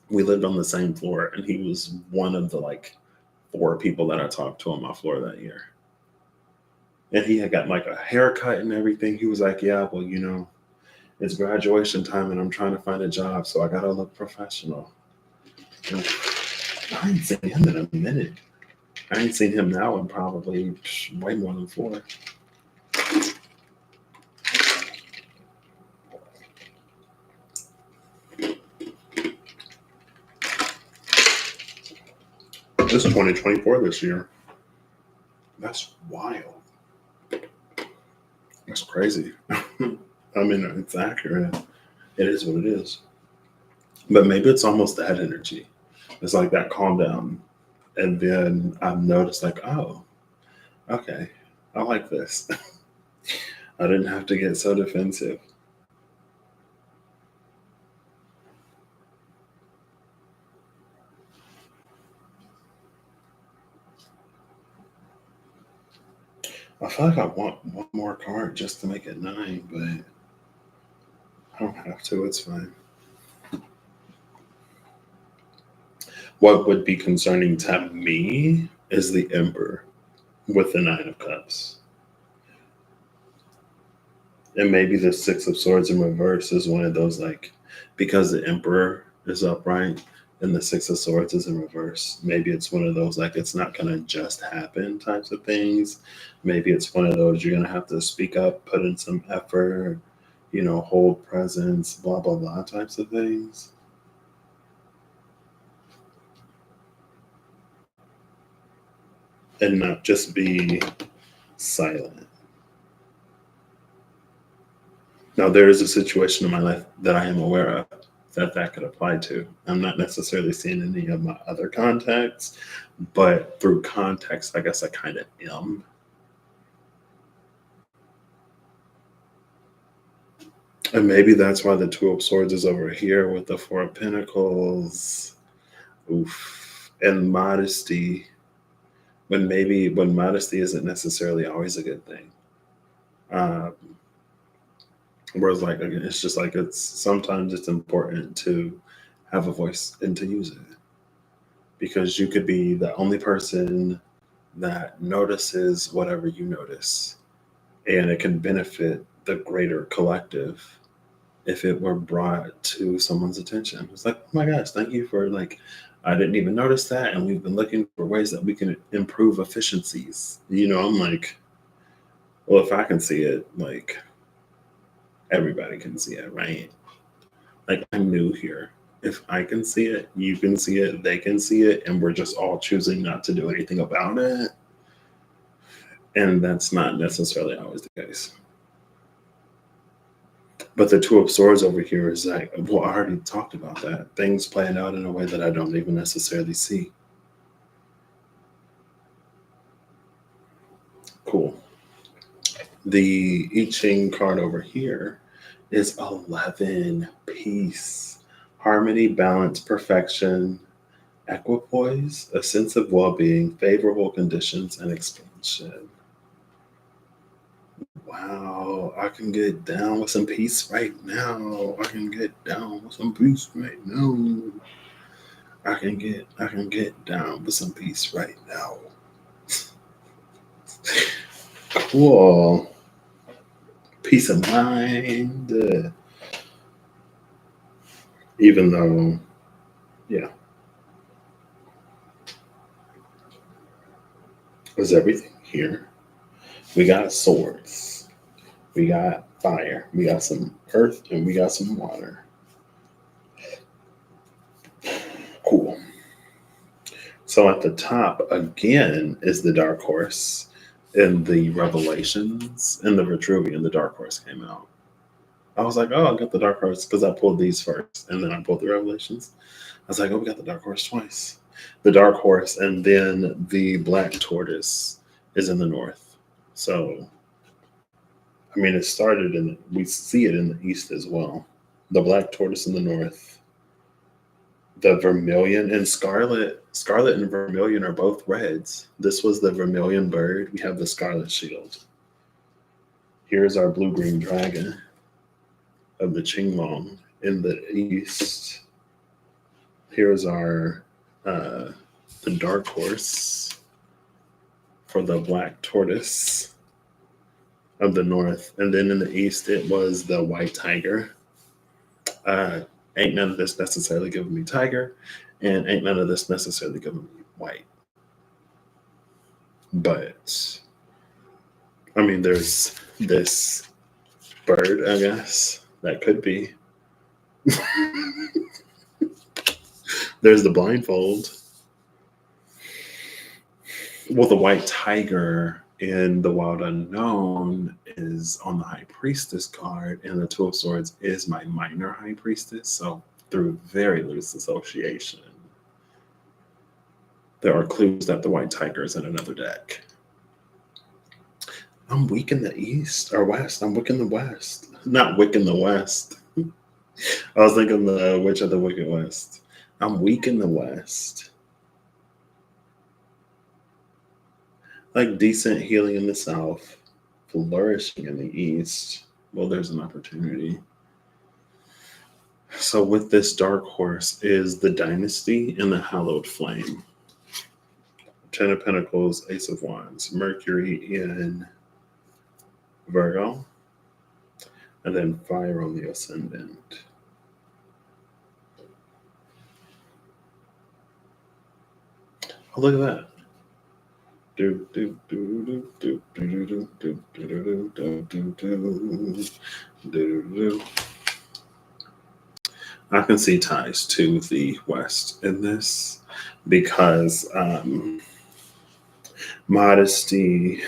we lived on the same floor, and he was one of the like four people that I talked to on my floor that year. And he had gotten like a haircut and everything. He was like, yeah, well, it's graduation time and I'm trying to find a job, so I gotta look professional. And I ain't seen him in a minute. I ain't seen him now in probably way more than 4. This is 2024 this year. That's wild. That's crazy. I mean, it's accurate. It is what it is. But maybe it's almost that energy. It's like that calm down. And then I've noticed, like, oh, okay, I like this. I didn't have to get so defensive. I feel like I want one more card just to make it 9, but I don't have to. It's fine. What would be concerning to me is the Emperor with the 9 of Cups. And maybe the 6 of Swords in reverse is one of those, like, because the Emperor is upright and the 6 of Swords is in reverse. Maybe it's one of those, like, it's not going to just happen types of things. Maybe it's one of those you're going to have to speak up, put in some effort, hold presence, blah, blah, blah types of things. And not just be silent. Now, there is a situation in my life that I am aware of that could apply to. I'm not necessarily seeing any of my other contacts, but through context, I guess I kind of am. And maybe that's why the 2 of Swords is over here with the 4 of Pentacles. Oof. And modesty. When modesty isn't necessarily always a good thing. Whereas, like, again, it's just like sometimes it's important to have a voice and to use it, because you could be the only person that notices whatever you notice, and it can benefit the greater collective if it were brought to someone's attention. It's like, oh my gosh, thank you for, like, I didn't even notice that, and we've been looking for ways that we can improve efficiencies. I'm like, well, if I can see it, like, everybody can see it, right? Like, I'm new here. If I can see it, you can see it, they can see it, and we're just all choosing not to do anything about it. And that's not necessarily always the case. But the 2 of Swords over here is like, well, I already talked about that. Things playing out in a way that I don't even necessarily see. Cool. The I Ching card over here is 11. Peace, harmony, balance, perfection, equipoise, a sense of well-being, favorable conditions, and expansion. Wow, I can get down with some peace right now. I can get down with some peace right now. I can get down with some peace right now. Cool. Peace of mind. Even though, yeah. Is everything here? We got swords. We got fire. We got some earth, and we got some water. Cool. So at the top again is the dark horse in the Revelations, and the Vitruvian. The dark horse came out. I was like, oh, I got the dark horse because I pulled these first, and then I pulled the Revelations. I was like, oh, we got the dark horse twice. The dark horse, and then the black tortoise is in the north. So, I mean, it started in, we see it in the east as well. The black tortoise in the north, the vermilion and scarlet. Scarlet and vermilion are both reds. This was the vermilion bird. We have the scarlet shield. Here's our blue green dragon of the Qinglong in the east. Here's our the dark horse for the black tortoise of the north, and then in the east it was the white tiger. Uh, ain't none of this necessarily giving me tiger, and ain't none of this necessarily giving me white. But I mean, there's this bird, I guess that could be. There's the blindfold. Well, the white tiger in the wild unknown is on the high priestess card, and the two of swords is my minor high priestess. So through very loose association, there are clues that the white tiger is in another deck. I'm weak in the east or west. I'm weak in the west. Not weak in the west. I was thinking the Witch of the Wicked West. I'm weak in the west. Like decent healing in the south, flourishing in the east. Well, there's an opportunity. So with this dark horse is the dynasty and the hallowed flame. Ten of Pentacles, Ace of Wands, Mercury in Virgo, and then fire on the ascendant. Oh, look at that. I can see ties to the West in this because modesty,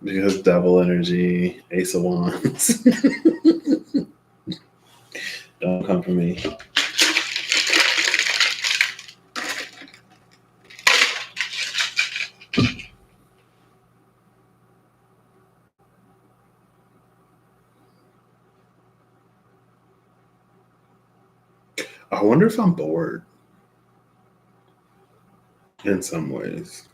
because double energy, Ace of Wands. Don't come for me. I wonder if I'm bored in some ways.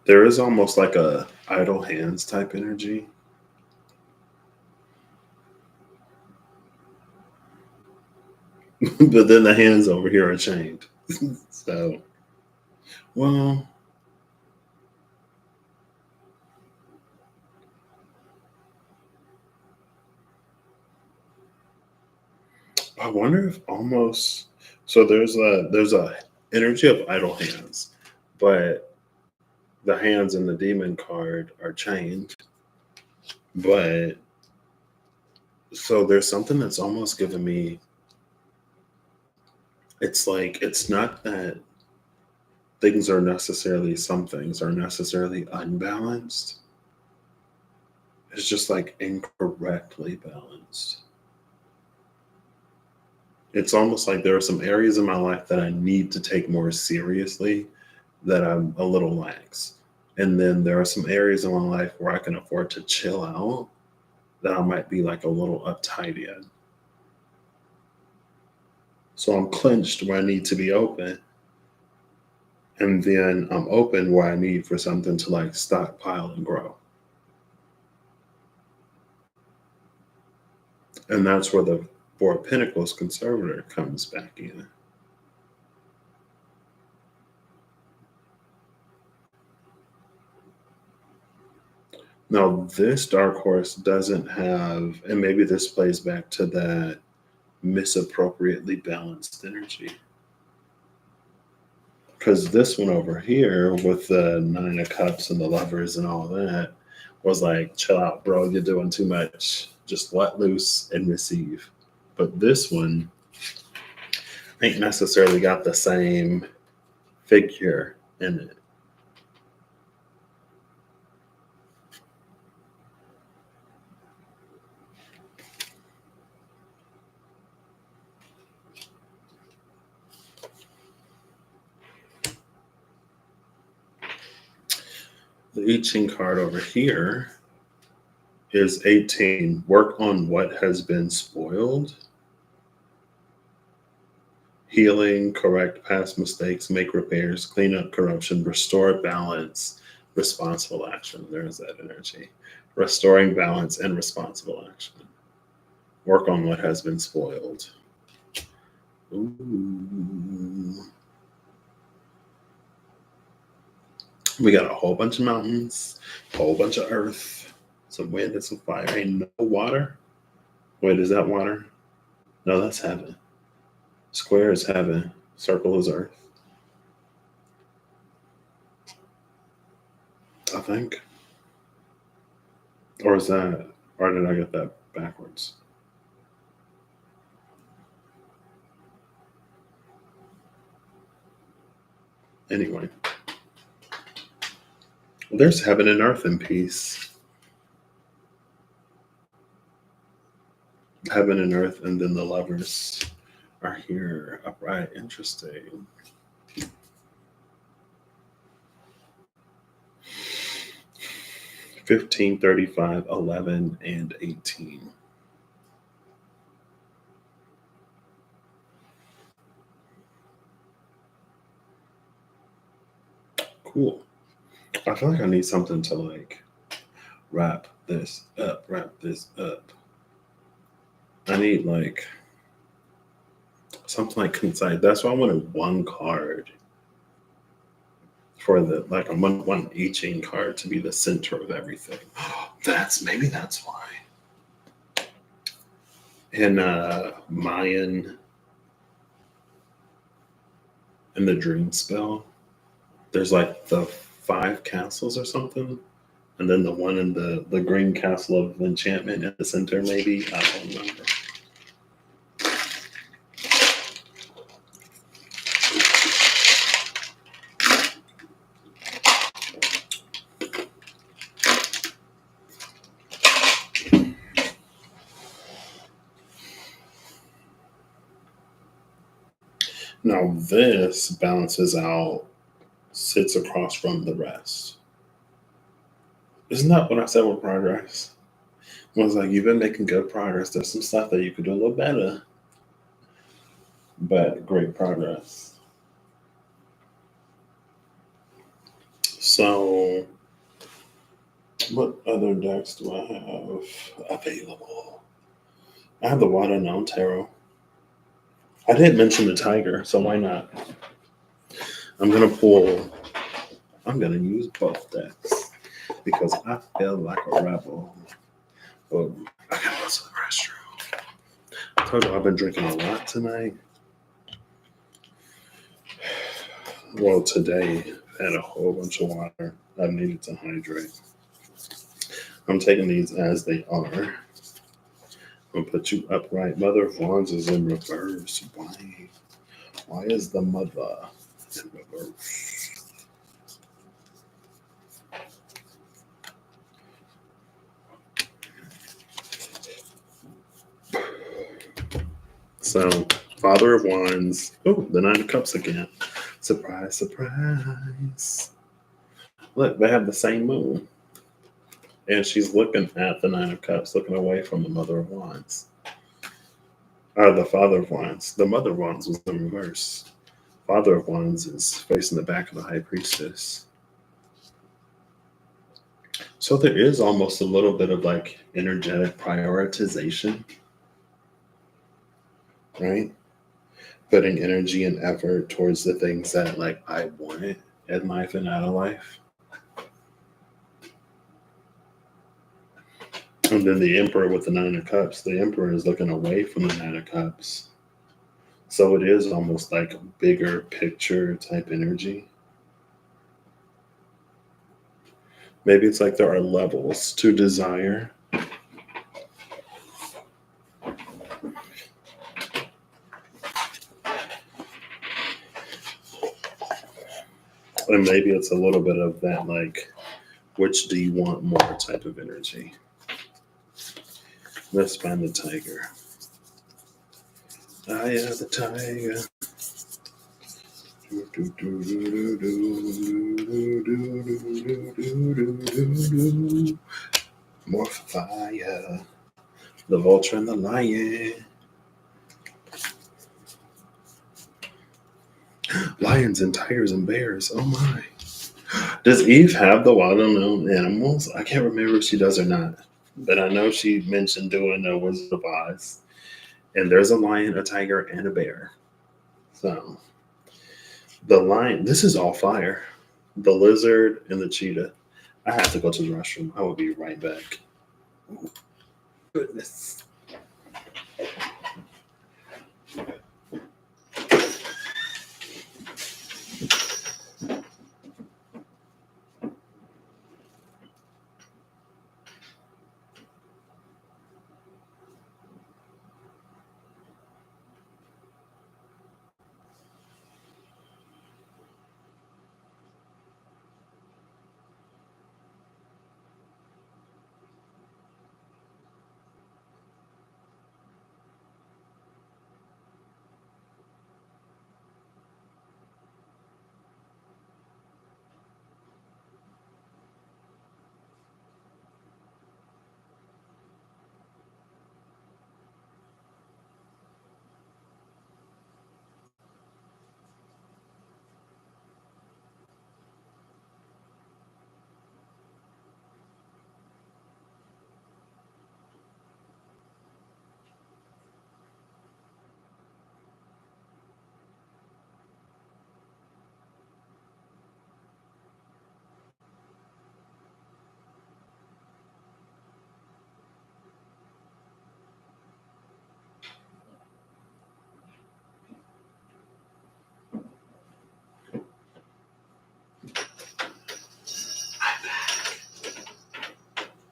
There is almost like a idle hands type energy. But then the hands over here are chained. So, well, I wonder if almost, so there's a energy of idle hands, but the hands in the demon card are chained. But so there's something that's almost giving me, it's like it's not that some things are necessarily unbalanced. It's just like incorrectly balanced. It's almost like there are some areas in my life that I need to take more seriously that I'm a little lax. And then there are some areas in my life where I can afford to chill out that I might be like a little uptight in. So I'm clenched where I need to be open. And then I'm open where I need for something to like stockpile and grow. And that's where the Four of Pentacles conservator comes back in. Now, this dark horse doesn't have, and maybe this plays back to that misappropriately balanced energy. Because this one over here with the Nine of Cups and the Lovers and all that was like, chill out, bro, you're doing too much. Just let loose and receive. But this one ain't necessarily got the same figure in it. The I Ching card over here is 18. Work on what has been spoiled. Healing, correct past mistakes, make repairs, clean up corruption, restore balance, responsible action. There's that energy. Restoring balance and responsible action. Work on what has been spoiled. Ooh. We got a whole bunch of mountains, a whole bunch of earth, some wind and some fire. Ain't no water. Wait, is that water? No, that's heaven. Square is heaven. Circle is earth. I think. Or is that, or did I get that backwards? Anyway, there's heaven and earth in peace. Heaven and earth, and then the lovers are here upright. Interesting. $15, $35, $11, and $18. Cool. I feel like I need something to like wrap this up. I need like something like concise. That's why I wanted one card for the like I want one I Ching card to be the center of everything. That's why. In Mayan in the dream spell, there's like the 5 castles or something. And then the one in the green castle of enchantment in the center, maybe. I don't remember. Now this balances out, sits across from the rest. Isn't that what I said with progress? I was like, you've been making good progress. There's some stuff that you could do a little better, but great progress. So, what other decks do I have available? I have the Water Known Tarot. I didn't mention the Tiger, so why not? I'm going to use both decks because I feel like a rebel. But I gotta go to the restroom. I told you I've been drinking a lot tonight. Well, today I had a whole bunch of water. I needed to hydrate. I'm taking these as they are. I'm gonna put you upright. Mother of Wands is in reverse. Why? Why is the mother in reverse? So, Father of Wands. Oh, the Nine of Cups again. Surprise, surprise. Look, they have the same moon. And she's looking at the Nine of Cups, looking away from the Mother of Wands. Or the Father of Wands. The Mother of Wands was in reverse. Father of Wands is facing the back of the High Priestess. So there is almost a little bit of like energetic prioritization, right? Putting energy and effort towards the things that like I want in life and out of life. And then the Emperor with the Nine of Cups. The Emperor is looking away from the Nine of Cups. So it is almost like a bigger picture type energy. Maybe it's like there are levels to desire. And maybe it's a little bit of that, like, which do you want more type of energy? Let's find the Tiger. I am the Tiger. More fire. The vulture and the lion. Lions and tigers and bears. Oh my. Does Eve have the wild unknown animals? I can't remember if she does or not. But I know she mentioned doing a Wizard of Oz. And there's a lion, a tiger, and a bear. So the lion, this is all fire. The lizard and the cheetah. I have to go to the restroom. I will be right back. Oh, goodness.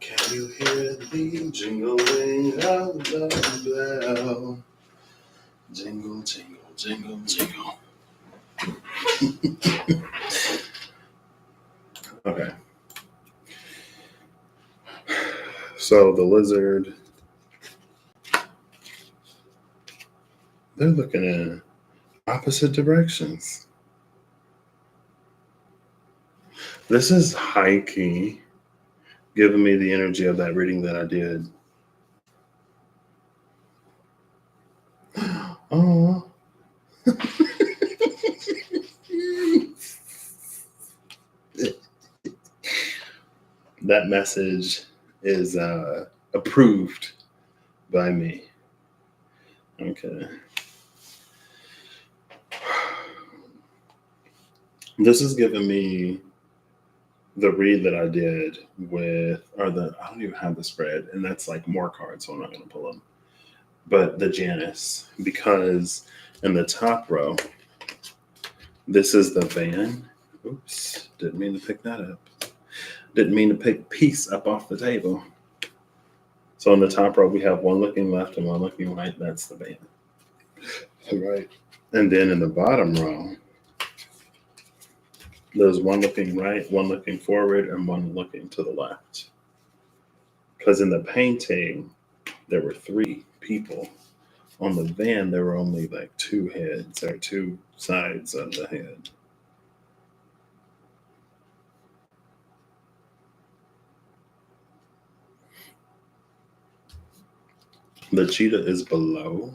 Can you hear the jingling of the bell? Jingle, jingle, jingle, jingle. Okay. So the lizard, they're looking in opposite directions. This is high key, giving me the energy of that reading that I did. Oh. That message is approved by me. Okay. This is giving me the read that I did with, or the, I don't even have the spread, and that's like more cards, so I'm not going to pull them. But the Janus, because in the top row, this is the van. Oops, didn't mean to pick that up. Didn't mean to pick piece up off the table. So in the top row, we have one looking left and one looking right. That's the van. Right. And then in the bottom row, there's one looking right, one looking forward, and one looking to the left. Because in the painting, there were three people. On the van, there were only like two heads or two sides of the head. The cheetah is below.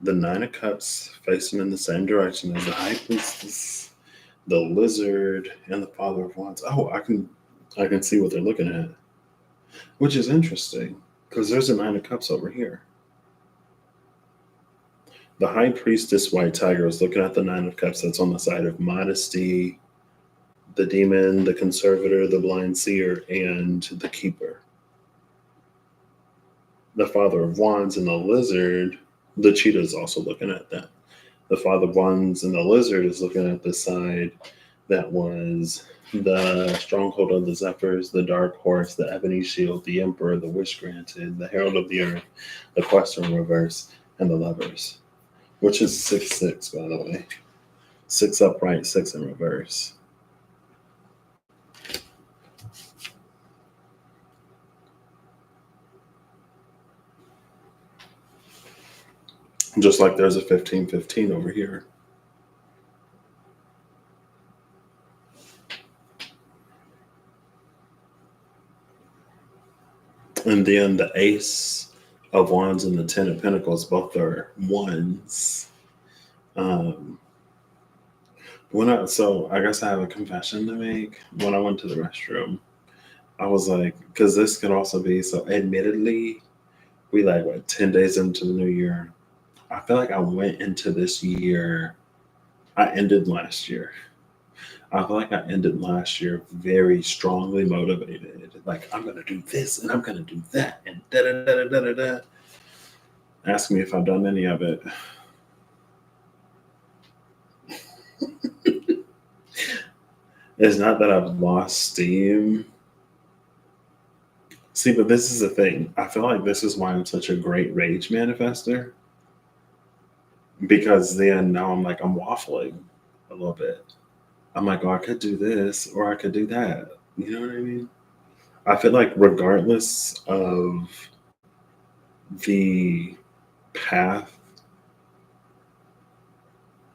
The Nine of Cups facing in the same direction as the High Priestess, the Lizard, and the Father of Wands. Oh, I can see what they're looking at, which is interesting because there's a Nine of Cups over here. The High Priestess White Tiger is looking at the Nine of Cups that's on the side of modesty, the demon, the conservator, the blind seer, and the keeper. The Father of Wands and the Lizard, the cheetah is also looking at that. The Father of Wands and the Lizard is looking at the side that was the stronghold of the Zephyrs, the dark horse, the ebony shield, the emperor, the wish granted, the herald of the earth, the quest in reverse, and the lovers, which is 6-6, by the way. 6 upright, 6 in reverse. Just like there's a 15-15 over here. And then the Ace of Wands and the Ten of Pentacles, both are ones. Um, so I guess I have a confession to make. When I went to the restroom, I was like, because this could also be so. Admittedly, we like what 10 days into the new year. I feel like I went into this year. I ended last year. I feel like I ended last year very strongly motivated. Like I'm gonna do this and I'm gonna do that and da da da da da da. Ask me if I've done any of it. It's not that I've lost steam. See, but this is the thing. I feel like this is why I'm such a great rage manifester. Because then now I'm waffling a little bit. I'm like, oh, I could do this or I could do that. You know what I mean? I feel like regardless of the path,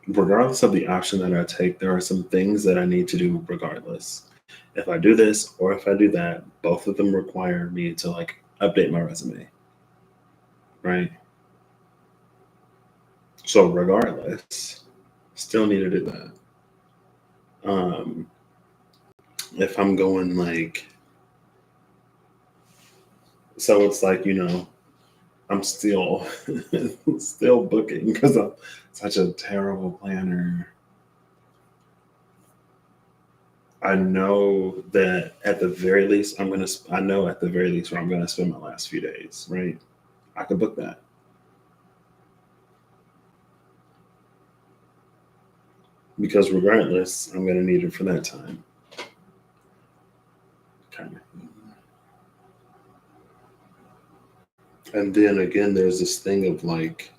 regardless of the option that I take, there are some things that I need to do regardless. If I do this or if I do that, both of them require me to like update my resume, right? So regardless, still need to do that. If I'm going like, so it's like, I'm still still booking because I'm such a terrible planner. I know that at the very least I know at the very least where I'm gonna spend my last few days, right? I could book that. Because regardless, I'm gonna need it for that time. Kind of. And then again, there's this thing of like,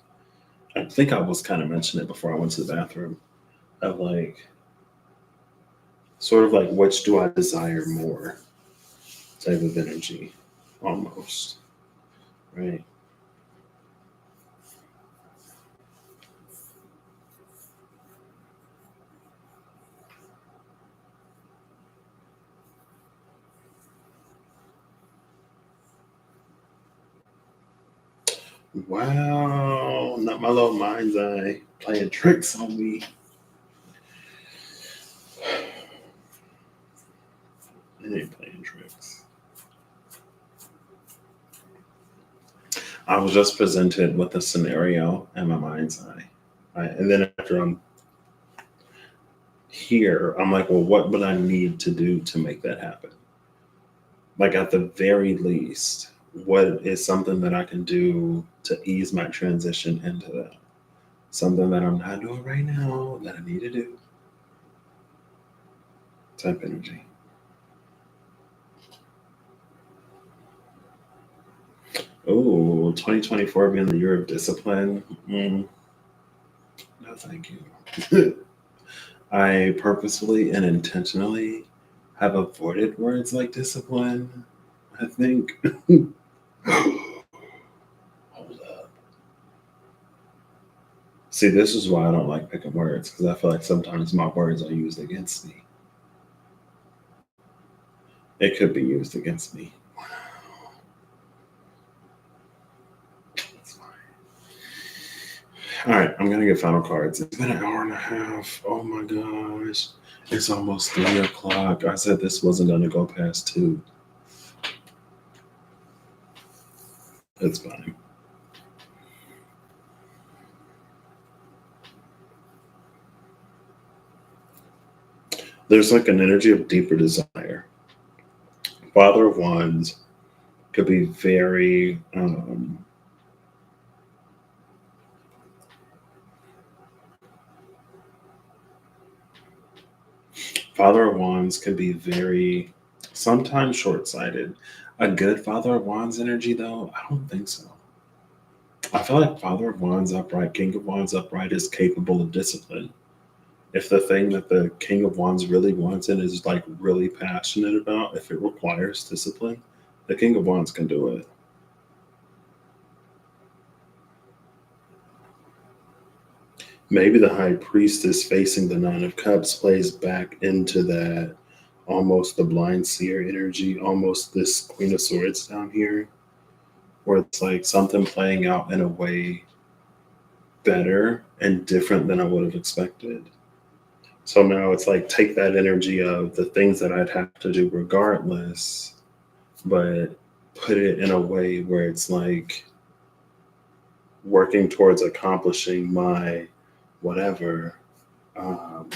I think I was kind of mentioning it before I went to the bathroom, of like, sort of like, which do I desire more type of energy, almost, right? Wow, not my little mind's eye playing tricks on me. It ain't playing tricks. I was just presented with a scenario in my mind's eye. Right? And then after I'm here, I'm like, well, what would I need to do to make that happen? Like, at the very least, what is something that I can do to ease my transition into that? Something that I'm not doing right now that I need to do. Type energy. Oh, 2024 being the year of discipline. No, thank you. I purposefully and intentionally have avoided words like discipline, I think. Hold up. See, this is why I don't like picking words, because I feel like sometimes my words are used against me. It could be used against me. It's fine. All right, I'm gonna get final cards. It's been an hour and a half. Oh my gosh. It's almost 3 o'clock. I said this wasn't gonna go past 2. It's fine. There's like an energy of deeper desire. Father of Wands could be very Father of Wands can be very sometimes short-sighted. A good Father of Wands energy though, I don't think so. I feel like Father of Wands upright, King of Wands upright is capable of discipline. If the thing that the King of Wands really wants and is like really passionate about, if it requires discipline, the King of Wands can do it. Maybe the High Priestess facing the Nine of Cups plays back into that almost the blind seer energy, almost this Queen of Swords down here. where it's like something playing out in a way better and different than I would have expected. So now it's like take that energy of the things that I'd have to do regardless, but put it in a way where it's like working towards accomplishing my whatever. Um,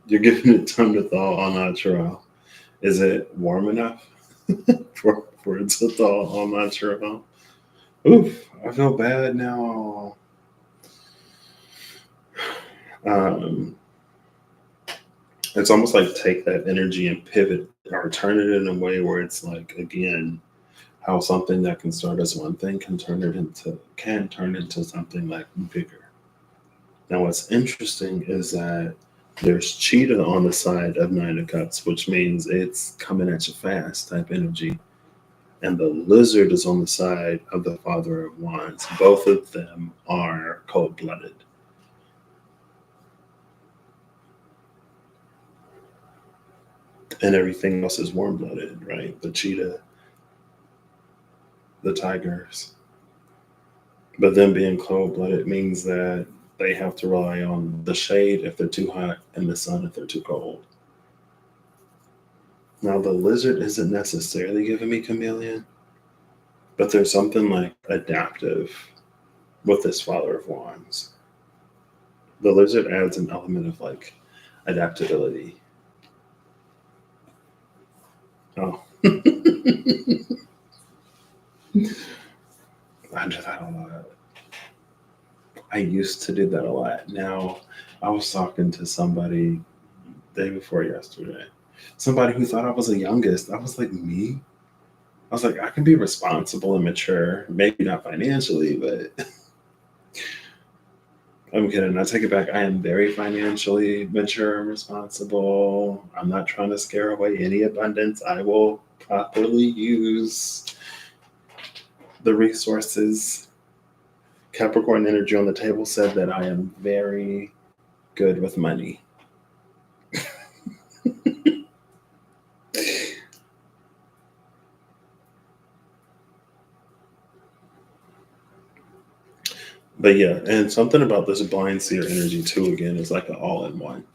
you're giving it time to thaw en natural. Is it warm enough for it to thaw en natural? Oof, I feel bad now. Um, it's almost like take that energy and pivot or turn it in a way where it's like again how something that can start as one thing can turn into something like bigger. Now what's interesting is that there's cheetah on the side of nine of cups, which means it's coming at you fast type energy, and the lizard is on the side of the father of wands. Both of them are cold-blooded, and everything else is warm-blooded, right? The cheetah, the tigers. But them being cold blooded means that they have to rely on the shade if they're too hot and the sun if they're too cold. Now, the lizard isn't necessarily giving me chameleon, but there's something like adaptive with this Father of Wands. The lizard adds an element of like adaptability. Oh, I do that a lot. I used to do that a lot. Now, I was talking to somebody day before yesterday. Somebody who thought I was the youngest. I was like, me? I was like, I can be responsible and mature. Maybe not financially, but I'm kidding. I take it back. I am very financially mature and responsible. I'm not trying to scare away any abundance. I will properly use the resources. Capricorn energy on the table said that I am very good with money. But yeah, and something about this blind seer energy too, again, is like an all in one.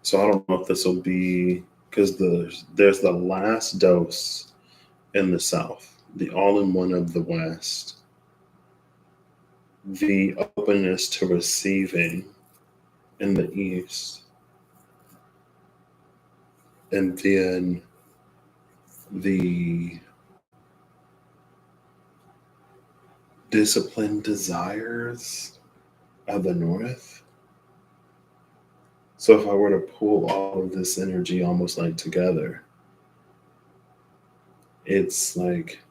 So I don't know if this will be because there's the last dose in the south, the all in one of the west, the openness to receiving in the east, and then the disciplined desires of the north. So if I were to pull all of this energy almost like together, it's like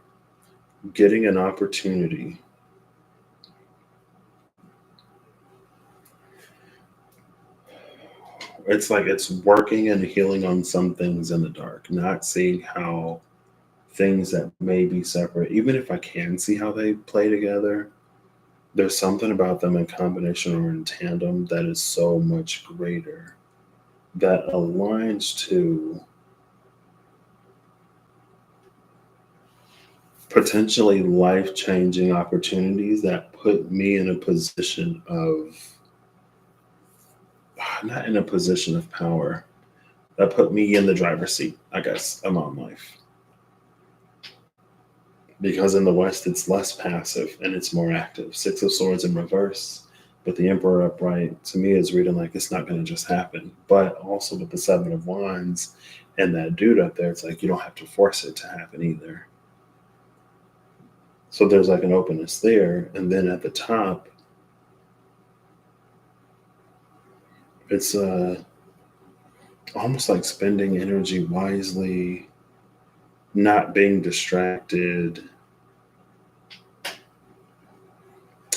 getting an opportunity. It's like it's working and healing on some things in the dark, not seeing how things that may be separate, even if I can see how they play together, there's something about them in combination or in tandem that is so much greater that aligns to potentially life changing opportunities that put me in a position of, not in a position of power, that put me in the driver's seat, I guess, of my life. Because in the West, it's less passive and it's more active. Six of Swords in reverse, but the Emperor upright to me is reading like it's not going to just happen. But also with the Seven of Wands and that dude up there, it's like you don't have to force it to happen either. So there's like an openness there. And then at the top, it's almost like spending energy wisely, not being distracted.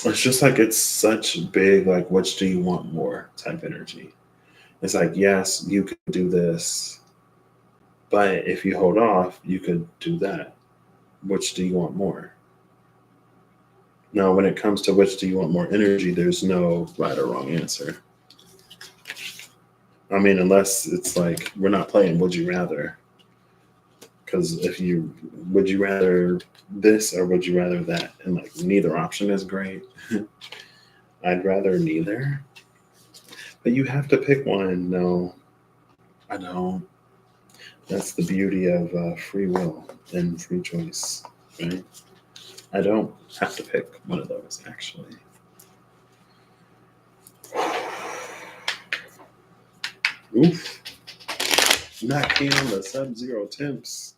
It's just like it's such big, like, which do you want more type energy. It's like, yes, you could do this, but if you hold off, you could do that. Which do you want more? Now, when it comes to which do you want more energy, there's no right or wrong answer. I mean, unless it's like we're not playing would you rather, Because would you rather this or would you rather that? And like neither option is great. I'd rather neither. But you have to pick one. No, I don't. That's the beauty of free will and free choice, right? I don't have to pick one of those, actually. Oof. Not keen on the sub-zero temps.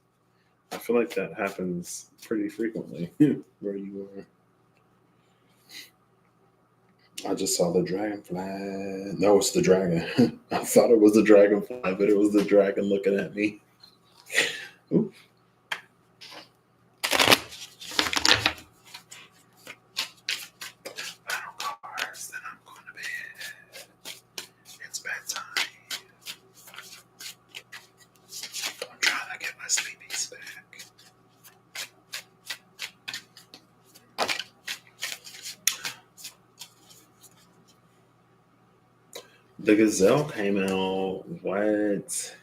I feel like that happens pretty frequently where you are. I just saw the dragonfly. No, it's the dragon. I thought it was the dragonfly, but it was the dragon looking at me. Ooh. Final cards, then I'm going to bed. It's bedtime. I'm trying to get my sleepies back. The gazelle came out. What?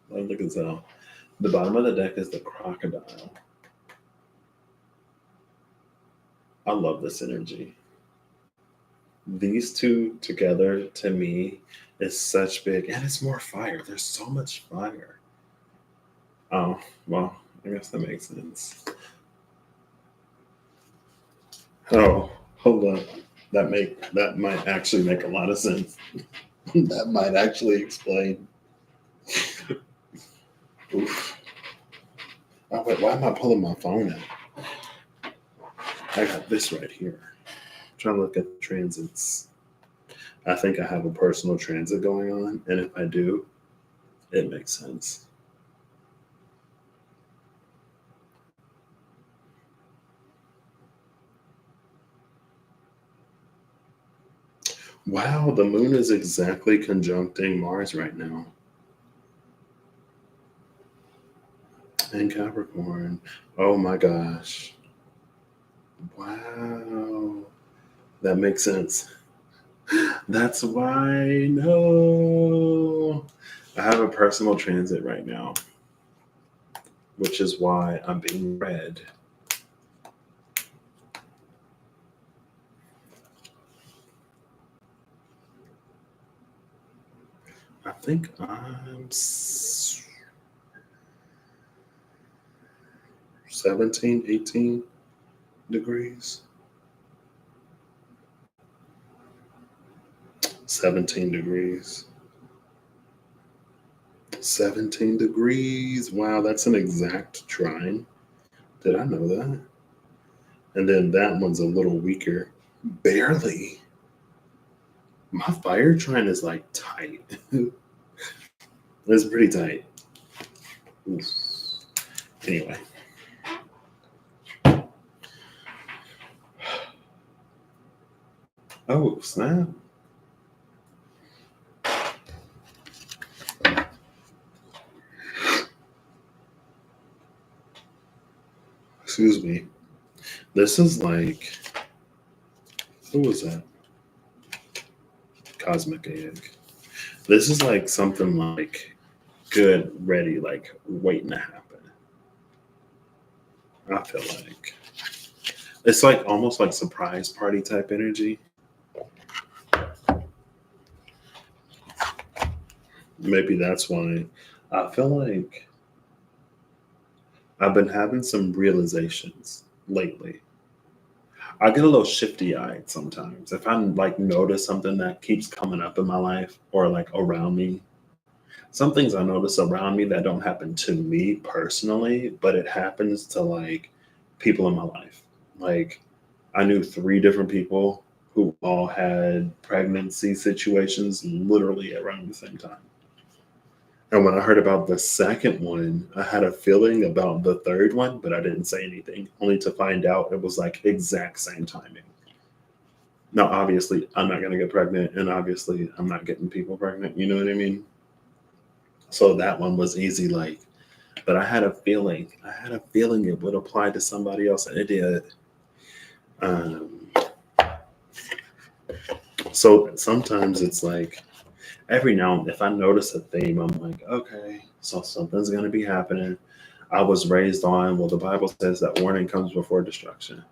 Love the gazelle. The bottom of the deck is the crocodile. I love this energy. These two together to me is such big, and it's more fire. There's so much fire. Oh, well, I guess that makes sense. Oh, hold up. That might actually make a lot of sense. That might actually explain. Oof. Oh wait, why am I pulling my phone out? I got this right here. I'm trying to look at the transits. I think I have a personal transit going on, and if I do, it makes sense. Wow, the moon is exactly conjuncting Mars right now. And Capricorn. Oh my gosh. Wow. That makes sense. That's why. No. I have a personal transit right now, which is why I'm being read. I think I'm 17, 18 degrees. 17 degrees. 17 degrees. Wow, that's an exact trine. Did I know that? And then that one's a little weaker. Barely. My fire trine is like tight. It's pretty tight. Oof. Anyway. Oh, snap. Excuse me. This is like, who was that? Cosmic egg. This is like something like good, ready, like waiting to happen. I feel like it's like almost like surprise party type energy. Maybe that's why I feel like I've been having some realizations lately. I get a little shifty eyed sometimes. If I like notice something that keeps coming up in my life or like around me, some things I notice around me that don't happen to me personally, but it happens to like people in my life. Like I knew three different people who all had pregnancy situations literally around the same time. And when I heard about the second one, I had a feeling about the third one, but I didn't say anything, only to find out it was like exact same timing. Now, obviously, I'm not going to get pregnant, and obviously, I'm not getting people pregnant. You know what I mean? So that one was easy, like, but I had a feeling. I had a feeling it would apply to somebody else, and it did. Um, so sometimes it's like every now and if I notice a theme, I'm like, okay, so something's going to be happening. I was raised on, well, the Bible says that warning comes before destruction.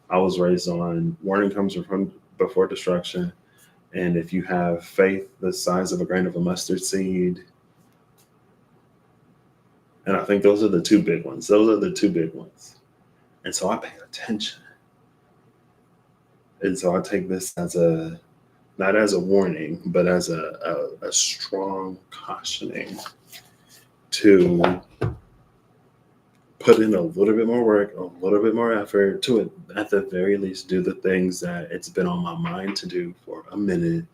I was raised on warning comes before destruction. And if you have faith the size of a grain of a mustard seed, and I think those are the two big ones. Those are the two big ones. And so I pay attention. And so I take this as not as a warning, but as a strong cautioning to put in a little bit more work, a little bit more effort to it, at the very least, do the things that it's been on my mind to do for a minute,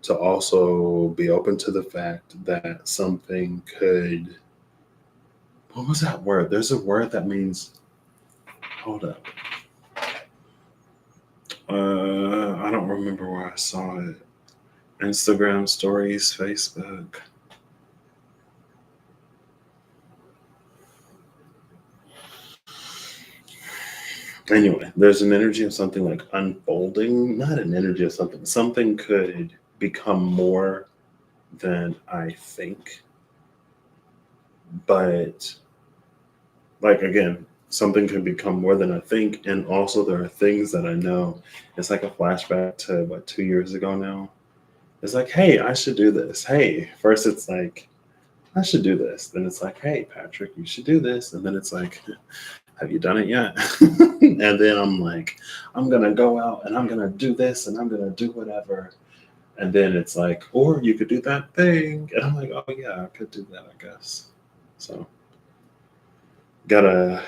to also be open to the fact that something could, what was that word? There's a word that means, hold up. I don't remember where I saw it. Instagram stories, Facebook. Anyway, there's an energy of something like unfolding, not an energy of something. Something could become more than I think. But, like, again, something can become more than I think. And also, there are things that I know. It's like a flashback to what, 2 years ago now? It's like, hey, I should do this. Hey, first it's like, I should do this. Then it's like, hey, Patrick, you should do this. And then it's like, have you done it yet? And then I'm like, I'm going to go out and I'm going to do this and I'm going to do whatever. And then it's like, or you could do that thing. And I'm like, oh, yeah, I could do that, I guess. So, gotta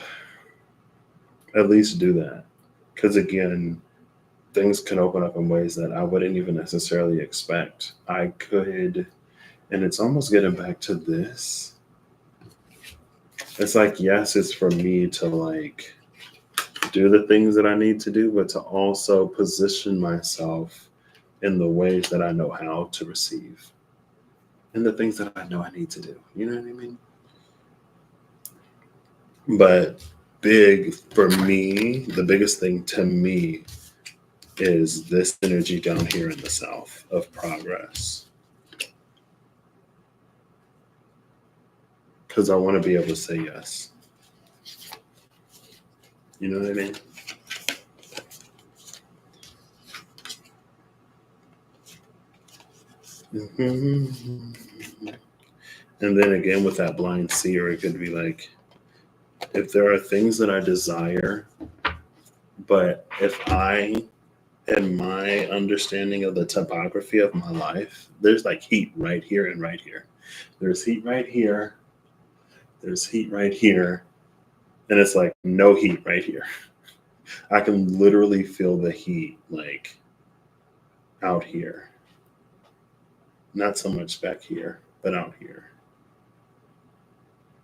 at least do that. Because again, things can open up in ways that I wouldn't even necessarily expect. I could, and it's almost getting back to this. It's like, yes, it's for me to like do the things that I need to do, but to also position myself in the ways that I know how to receive and the things that I know I need to do. You know what I mean? But big for me, the biggest thing to me is this energy down here in the South of progress. Because I want to be able to say yes. You know what I mean? Mm-hmm. And then again, with that blind seer, it could be like, if there are things that I desire, but if I, in my understanding of the topography of my life, there's like heat right here and right here. There's heat right here. There's heat right here. And it's like no heat right here. I can literally feel the heat like out here. Not so much back here, but out here.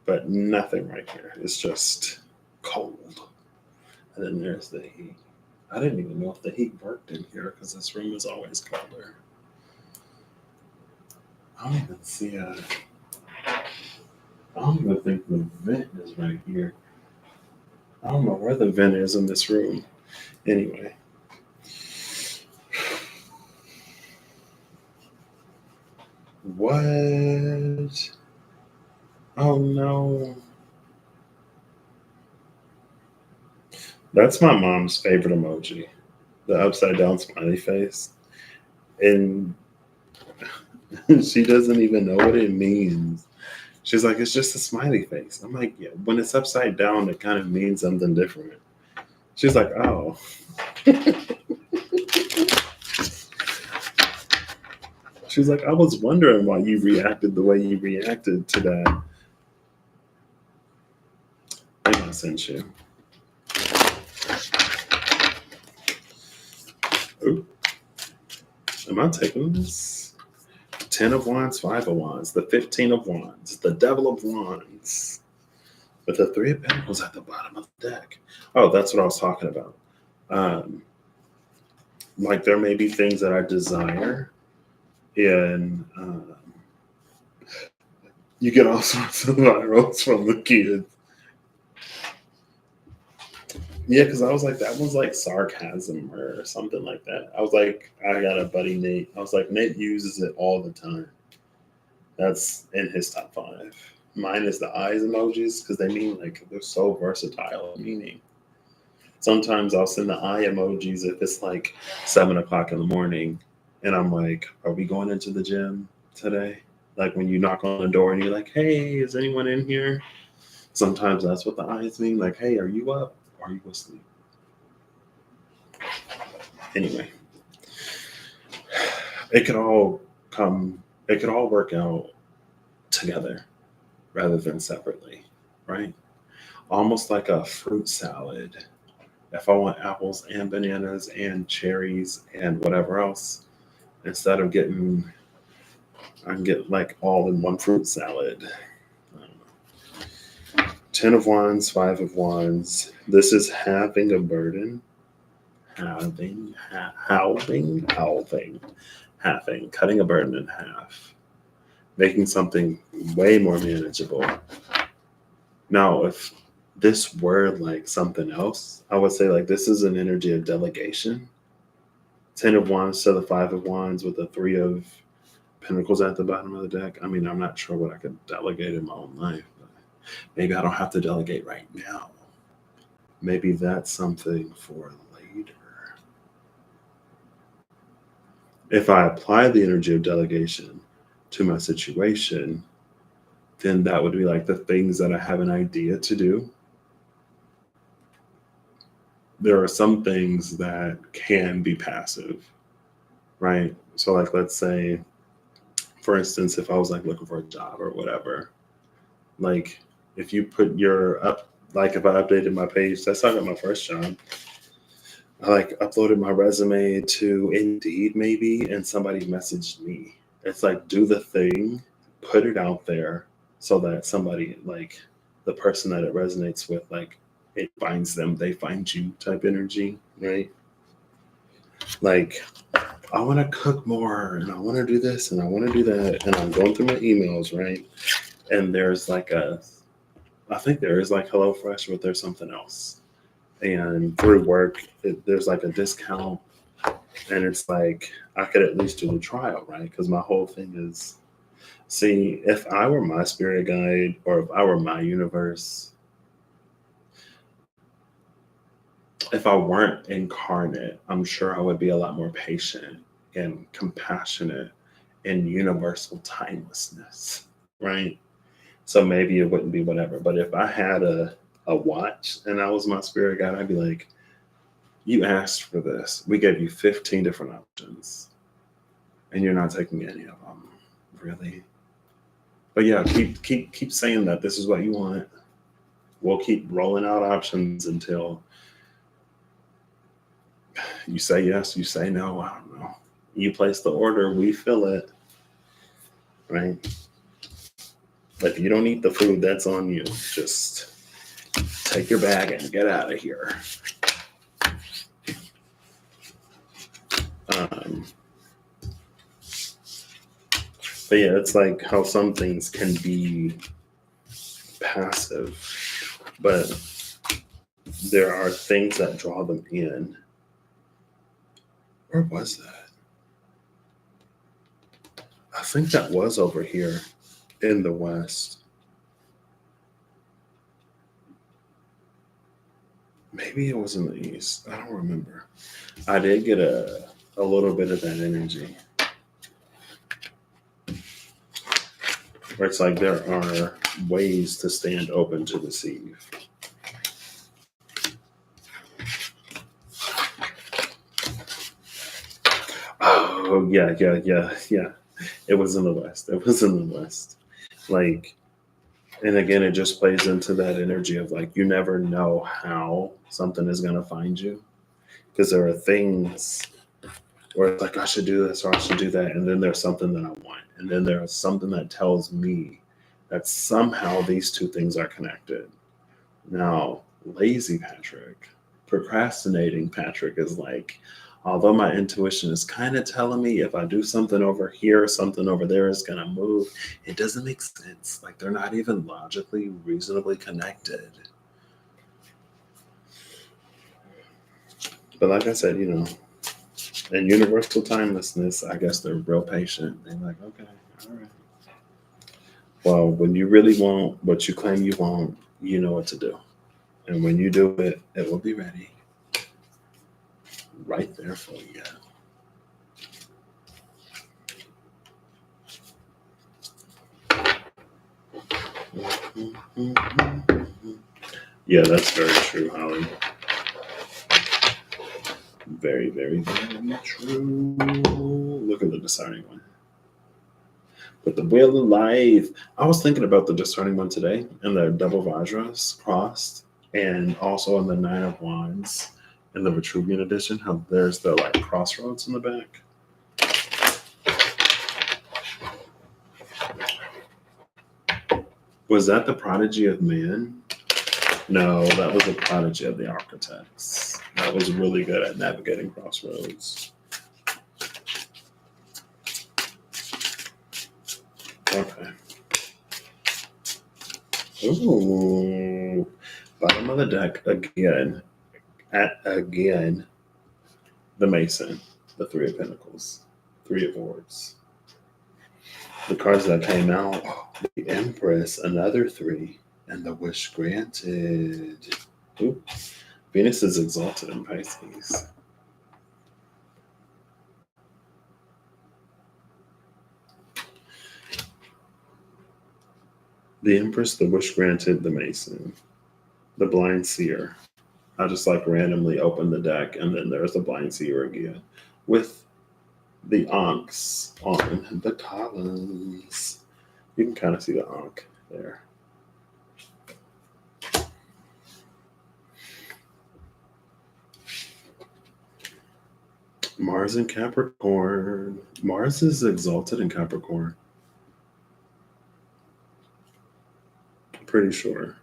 But nothing right here. It's just cold. And then there's the heat. I didn't even know if the heat worked in here because this room is always colder. I don't even see a. I don't even think the vent is right here. I don't know where the vent is in this room. Anyway. What? Oh no. That's my mom's favorite emoji. The upside down smiley face. And she doesn't even know what it means. She's like, it's just a smiley face. I'm like, yeah, when it's upside down, it kind of means something different. She's like, oh. She's like, I was wondering why you reacted the way you reacted to that. I think I sent you. Ooh. Am I taking this? 10 of Wands, 5 of Wands, the 15 of Wands, the Devil of Wands, with the 3 of Pentacles at the bottom of the deck. Oh, that's what I was talking about. Like there may be things that I desire, and you get all sorts of virals from the kids. Yeah, because I was like, that was like sarcasm or something like that. I was like, I got a buddy, Nate. I was like, Nate uses it all the time. That's in his top 5. mine is the eyes emojis because they mean like they're so versatile in meaning. Sometimes I'll send the eye emojis if it's like 7 o'clock in the morning and I'm like, are we going into the gym today? Like when you knock on the door and you're like, hey, is anyone in here? Sometimes that's what the eyes mean. Like, hey, are you up? Or are you asleep? Anyway, it could all it could all work out together rather than separately, right? Almost like a fruit salad. If I want apples and bananas and cherries and whatever else, instead of getting, I can get like all in one fruit salad. I don't know. 10 of Wands, 5 of Wands. This is having a burden, halving, cutting a burden in half, making something way more manageable. Now, if this were like something else, I would say like this is an energy of delegation. 10 of Wands to the 5 of Wands with the 3 of Pentacles at the bottom of the deck. I mean, I'm not sure what I could delegate in my own life. But maybe I don't have to delegate right now. Maybe that's something for later. If I apply the energy of delegation to my situation, then that would be like the things that I have an idea to do. There are some things that can be passive, right? So, like, let's say, for instance, if I was like looking for a job or whatever, like if you put your up, like if I updated my page, that's how I got my first job. I like uploaded my resume to Indeed maybe, and somebody messaged me. It's like do the thing, put it out there, so that somebody like the person that it resonates with, like it finds them, they find you type energy, right? Like I want to cook more, and I want to do this, and I want to do that, and I'm going through my emails, right? And there's like I think there is like HelloFresh, but there's something else. And through work, there's like a discount, and it's like I could at least do the trial, right? Because my whole thing is, see, if I were my spirit guide or if I were my universe, if I weren't incarnate, I'm sure I would be a lot more patient and compassionate and universal timelessness, right? So maybe it wouldn't be whatever. But if I had a watch and I was my spirit guide, I'd be like, you asked for this. We gave you 15 different options, and you're not taking any of them, really. But yeah, keep saying that this is what you want. We'll keep rolling out options until you say yes, you say no. I don't know. You place the order, we fill it, right? If you don't eat the food, that's on you. Just take your bag and get out of here. Um, but yeah, it's like how some things can be passive, but there are things that draw them in. Where was that? I think that was over here in the West. Maybe it was in the East. I don't remember. I did get a little bit of that energy. Where it's like there are ways to stand open to receive. Oh yeah. It was in the West. It was in the West. Like, and again, it just plays into that energy of like you never know how something is gonna find you. Because there are things where it's like I should do this or I should do that, and then there's something that I want. And then there's something that tells me that somehow these two things are connected. Now, lazy Patrick, procrastinating Patrick is like, although my intuition is kind of telling me if I do something over here, something over there is going to move, it doesn't make sense. Like they're not even logically, reasonably connected. But like I said, in universal timelessness, I guess they're real patient. They're like, okay, all right. Well, when you really want what you claim you want, you know what to do. And when you do it, it will be ready right there for you. Yeah, that's very true, Holly. Very, very, very true. Look at the discerning one. But the wheel of life. I was thinking about the discerning one today and the double Vajras crossed, and also in the Nine of Wands in the Vitruvian edition, how there's the like crossroads in the back. Was that the prodigy of man? No, that was the prodigy of the architects. That was really good at navigating crossroads. Okay. Ooh. Bottom of the deck again. Again. The Mason. The Three of Pentacles. Three of Swords. The cards that came out. The Empress. Another three. And the Wish Granted. Ooh. Venus is exalted in Pisces. The Empress, the Wish Granted, the Mason, the Blind Seer. I just like randomly open the deck, and then there's the Blind Seer again with the Ankhs on the columns. You can kind of see the Ankh there. Mars in Capricorn. Mars is exalted in Capricorn. Pretty sure.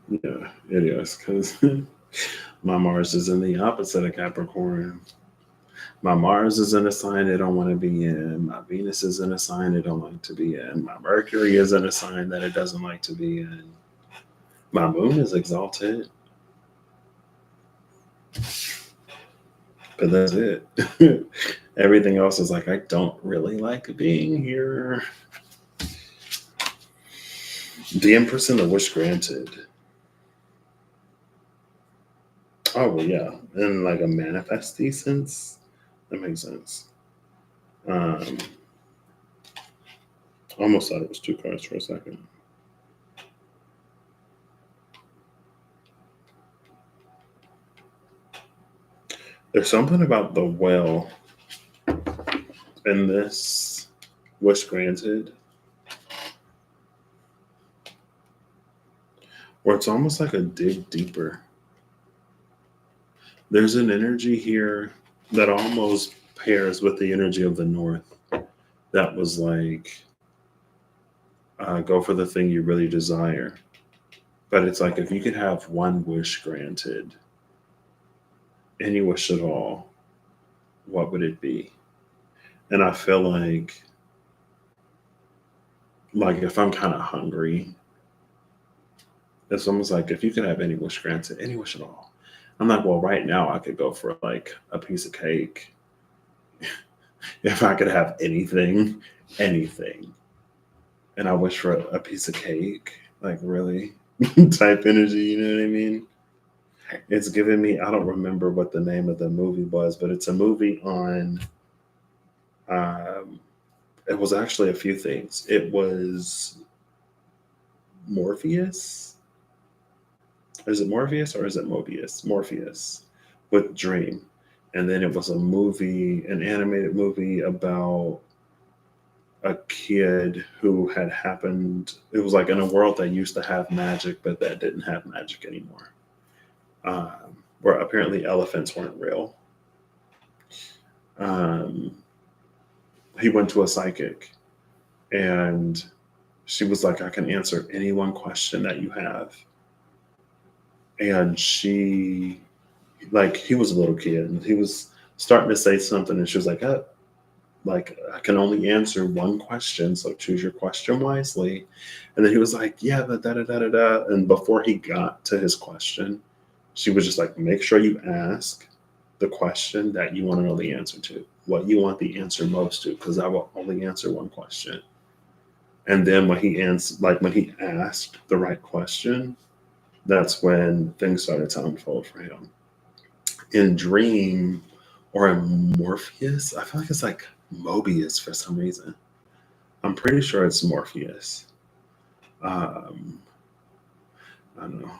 Yeah, it is, because my Mars is in the opposite of Capricorn. My Mars is in a sign it don't want to be in. My Venus is in a sign it don't like to be in. My Mercury is in a sign that it doesn't like to be in. My Moon is exalted. But that's it. Everything else is like, I don't really like being here. The Empress and the Wish Granted. Oh, well, yeah. In like a manifesty sense, that makes sense. Almost thought it was two cards for a second. There's something about the well in this Wish Granted where it's almost like a dig deeper. There's an energy here that almost pairs with the energy of the North. That was like, go for the thing you really desire. But it's like, if you could have one wish granted, any wish at all, what would it be? And I feel like if I'm kind of hungry, it's almost like if you could have any wish granted, any wish at all. I'm like, well, right now I could go for like a piece of cake. If I could have anything, and I wish for a piece of cake, like really type energy, you know what I mean? It's giving me, I don't remember what the name of the movie was, but it's a movie on, it was actually a few things. It was Morpheus. Is it Morpheus or is it Mobius? Morpheus with Dream. And then it was a movie, an animated movie about a kid who had happened. It was like in a world that used to have magic, but that didn't have magic anymore. Where apparently elephants weren't real. He went to a psychic, and she was like, I can answer any one question that you have. And she, like, he was a little kid, and he was starting to say something, and she was like, like, I can only answer one question, so choose your question wisely. And then he was like, yeah, da da da da da. And before he got to his question, she was just like, make sure you ask the question that you want to know the answer to, what you want the answer most to, because I will only answer one question. And then when he answered, like when he asked the right question, that's when things started to unfold for him. In Dream or in Morpheus, I feel like it's like Mobius for some reason. I'm pretty sure it's Morpheus. Um, I don't know.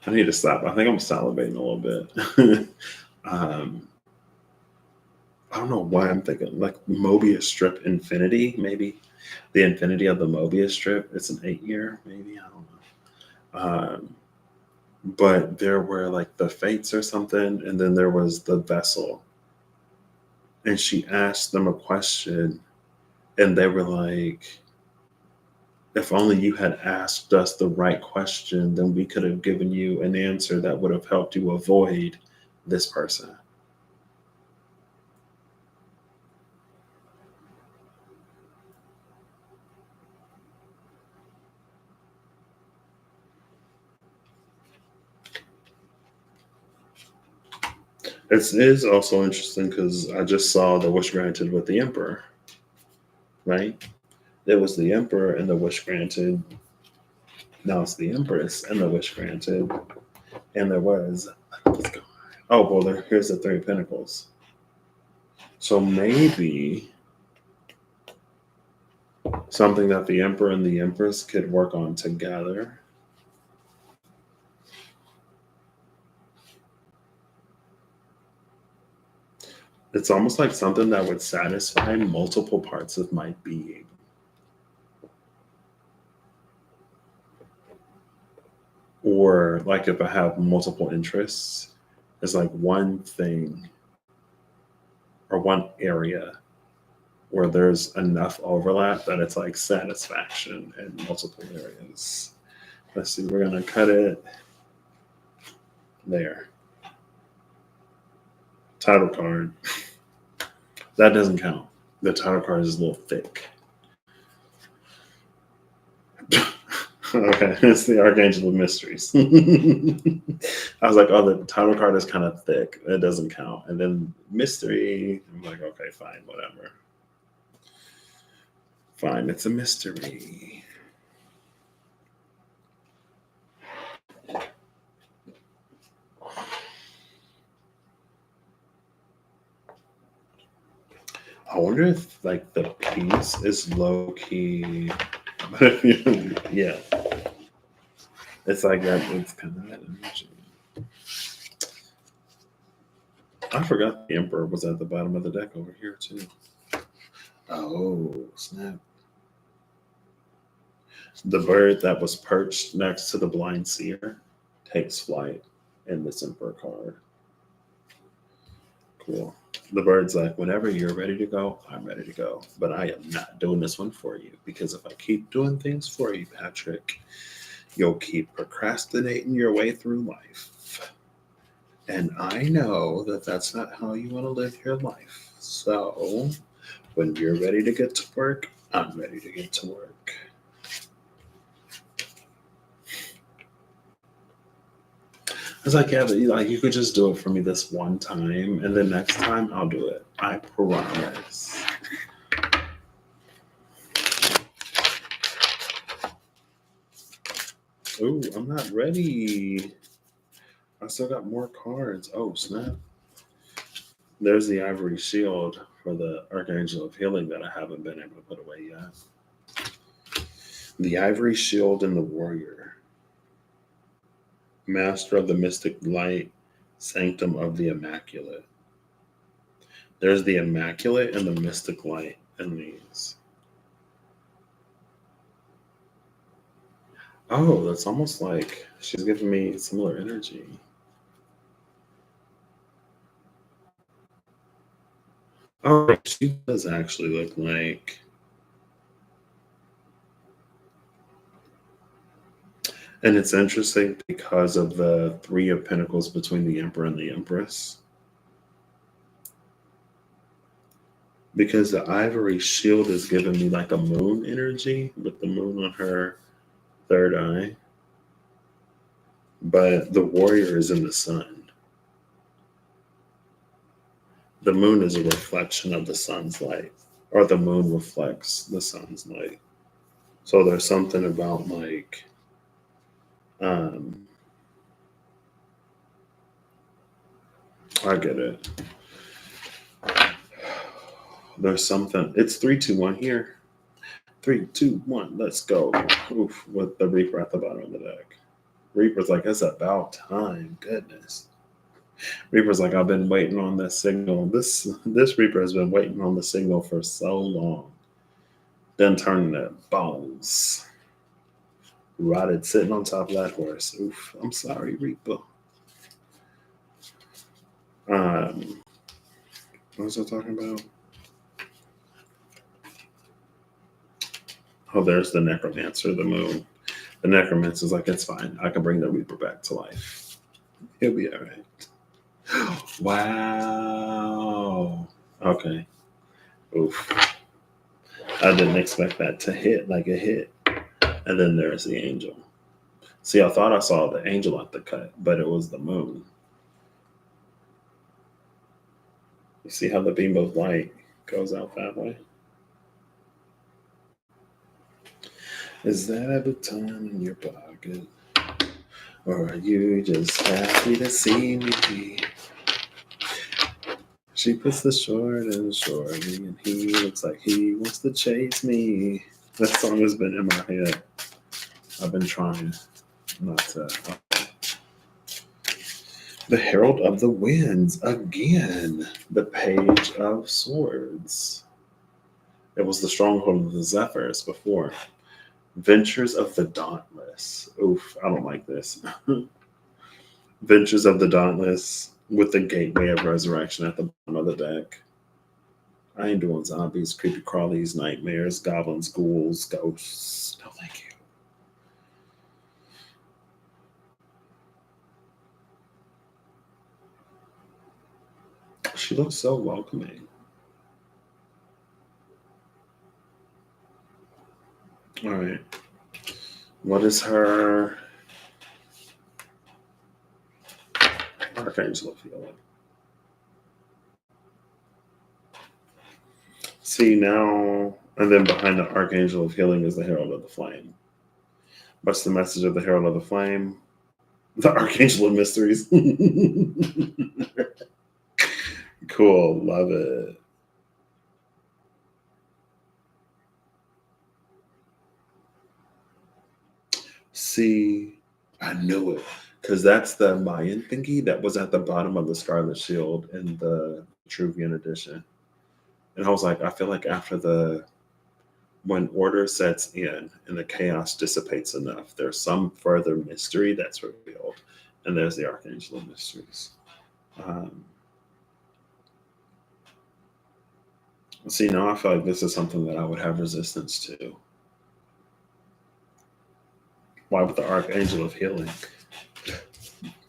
I need to stop. I think I'm salivating a little bit. um, I don't know why I'm thinking like Mobius strip infinity, maybe the infinity of the Mobius strip. It's an 8 year, maybe. I don't know. But there were like the fates or something, and then there was the vessel. And she asked them a question, and they were like, if only you had asked us the right question, then we could have given you an answer that would have helped you avoid this person. It is also interesting because I just saw the wish granted with the emperor, right? There was the emperor and the wish granted. Now it's the empress and the wish granted. And there was, let's go. Oh, well, here's the Three of Pentacles. So maybe something that the emperor and the empress could work on together. It's almost like something that would satisfy multiple parts of my being. Or like if I have multiple interests, it's like one thing or one area where there's enough overlap that it's like satisfaction in multiple areas. Let's see, we're gonna cut it there. Title card. That doesn't count. The title card is a little thick. Okay, it's the Archangel of Mysteries. I was like, oh, the title card is kind of thick. It doesn't count. And then mystery, I'm like, okay, fine, whatever. Fine, it's a mystery. I wonder if like the piece is low key. Yeah, it's like that. It's kind of that energy. I forgot the Emperor was at the bottom of the deck over here too. Oh snap! The bird that was perched next to the blind seer takes flight in this Emperor card. Cool. The bird's like, whenever you're ready to go, I'm ready to go. But I am not doing this one for you because if I keep doing things for you, Patrick, you'll keep procrastinating your way through life. And I know that that's not how you want to live your life. So when you're ready to get to work, I'm ready to get to work. It's like, yeah, but like you could just do it for me this one time, and the next time I'll do it. I promise. Ooh, I'm not ready. I still got more cards. Oh, snap. There's the Ivory Shield for the Archangel of Healing that I haven't been able to put away yet. The Ivory Shield and the Warrior. Master of the Mystic Light, Sanctum of the Immaculate. There's the Immaculate and the Mystic Light in these. Oh, that's almost like she's giving me similar energy. Oh, she does actually look like. And it's interesting because of the Three of Pentacles between the Emperor and the Empress. Because the Ivory Shield is giving me like a moon energy with the moon on her third eye. But the Warrior is in the sun. The moon is a reflection of the sun's light, or the moon reflects the sun's light. So there's something about like, um, I get it. There's something. It's 3, 2, 1 here. 3, 2, 1. Let's go. Oof, with the Reaper at the bottom of the deck. Reaper's like, it's about time. Goodness. Reaper's like, I've been waiting on this signal. This Reaper has been waiting on the signal for so long. Then turning it bones. Rotted sitting on top of that horse. Oof. I'm sorry, Reaper. What was I talking about? Oh, there's the necromancer, the moon. The necromancer's like, it's fine. I can bring the Reaper back to life. He'll be all right. Wow. Okay. Oof. I didn't expect that to hit like it hit. And then there's the angel. See, I thought I saw the angel at the cut, but it was the moon. You see how the beam of light goes out that way? Is that a baton in your pocket? Or are you just happy to see me? She puts the short in shorty, and he looks like he wants to chase me. That song has been in my head. I've been trying not to. The Herald of the Winds again. The Page of Swords. It was the stronghold of the Zephyrs before. Ventures of the Dauntless. Oof, I don't like this. Ventures of the Dauntless with the Gateway of Resurrection at the bottom of the deck. I ain't doing zombies, creepy crawlies, nightmares, goblins, ghouls, ghosts. No, thank you. She looks so welcoming. All right. What is her Archangel of Healing? See now, and then behind the Archangel of Healing is the Herald of the Flame. What's the message of the Herald of the Flame? The Archangel of Mysteries. Cool, love it. See, I knew it. Because that's the Mayan thingy that was at the bottom of the Scarlet Shield in the Vitruvian edition. And I was like, I feel like when order sets in and the chaos dissipates enough, there's some further mystery that's revealed. And there's the Archangel of Mysteries. See, now I feel like this is something that I would have resistance to. Why with the Archangel of Healing?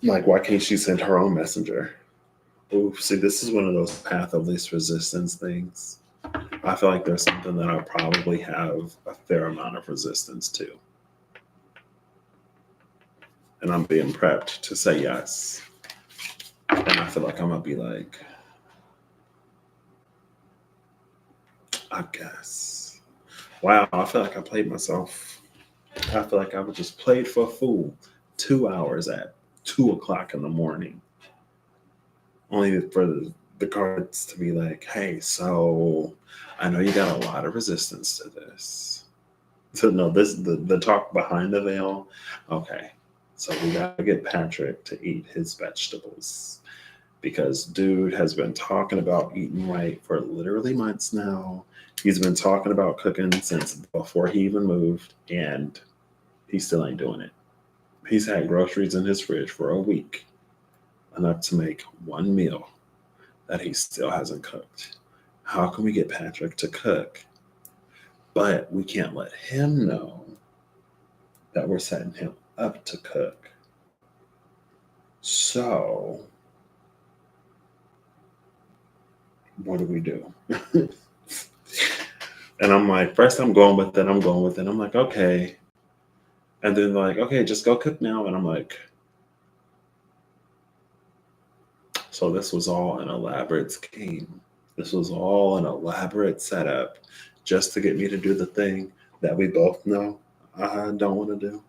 Like, why can't she send her own messenger? Ooh, see, this is one of those path of least resistance things. I feel like there's something that I probably have a fair amount of resistance to. And I'm being prepped to say yes. And I feel like I'm going to be like, I guess. Wow, I feel like I played myself. I feel like I was just played for a fool 2 hours at 2 o'clock in the morning. Only for the cards to be like, hey, so I know you got a lot of resistance to this. So no, this the talk behind the veil. Okay. So we gotta get Patrick to eat his vegetables. Because dude has been talking about eating right for literally months now. He's been talking about cooking since before he even moved, and he still ain't doing it. He's had groceries in his fridge for a week, enough to make one meal that he still hasn't cooked. How can we get Patrick to cook? But we can't let him know that we're setting him up to cook. So, what do we do? And I'm like, first I'm going with it. I'm like, okay. And then they're like, okay, just go cook now. And I'm like, so this was all an elaborate scheme. This was all an elaborate setup just to get me to do the thing that we both know I don't want to do.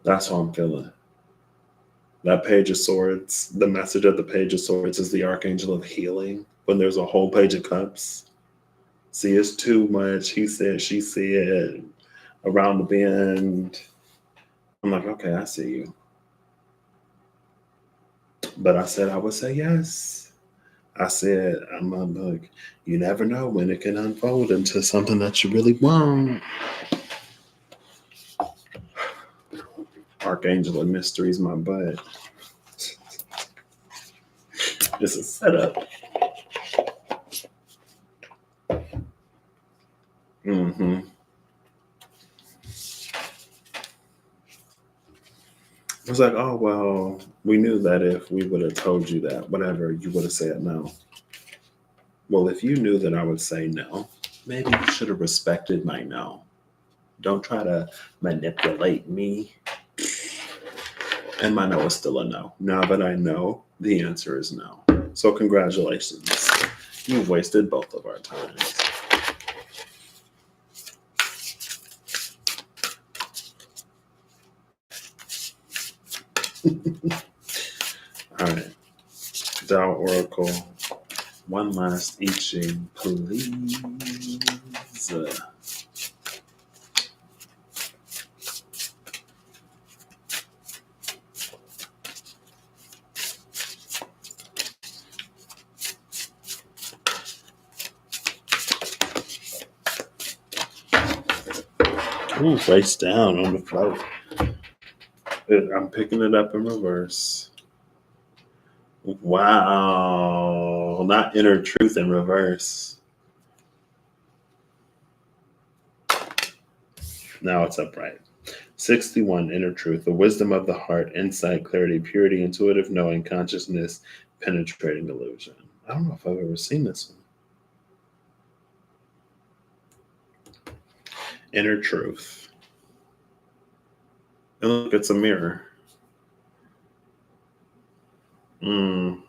That's how I'm feeling. That Page of Swords, the message of the Page of Swords is the Archangel of Healing. When there's a whole Page of Cups, see, it's too much. He said, she said, around the bend. I'm like, okay, I see you. But I said I would say yes. I said, I'm like, you never know when it can unfold into something that you really want. Archangel of Mysteries, my butt. It's a setup. Mm-hmm. I was like, oh, well, we knew that if we would have told you that, whatever, you would have said no. Well, if you knew that I would say no, maybe you should have respected my no. Don't try to manipulate me. And my no is still a no. Now that I know, the answer is no. So congratulations. You've wasted both of our times. All right. Tao Oracle. One last I Ching, please. Ooh, face down on the floor. I'm picking it up in reverse. Wow. Not inner truth in reverse. Now it's upright. 61, inner truth, the wisdom of the heart, insight, clarity, purity, intuitive knowing, consciousness, penetrating illusion. I don't know if I've ever seen this one. Inner truth. And look, it's a mirror. Mm.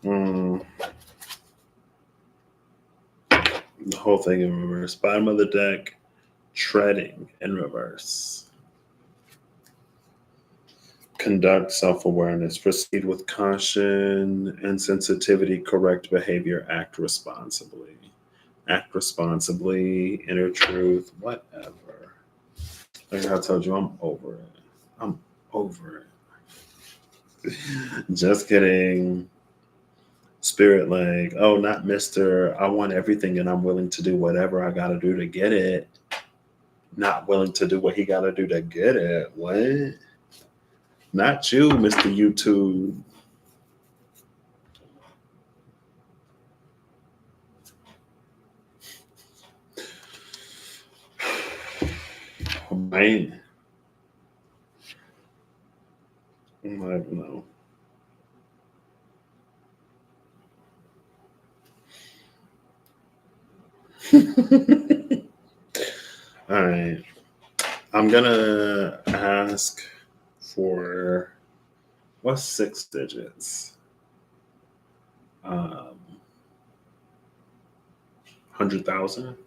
Mm. The whole thing in reverse. Bottom of the deck, treading in reverse. Conduct self-awareness, proceed with caution and sensitivity, correct behavior, act responsibly. Act responsibly, inner truth, whatever. Like I told you, I'm over it. I'm over it. Just kidding. Spirit like, oh, not Mr. I want everything and I'm willing to do whatever I gotta do to get it. Not willing to do what he gotta do to get it. What? Not you, Mr. YouTube. Right? I'm like, no. All right. I'm gonna ask for what's 6 digits? 100,000.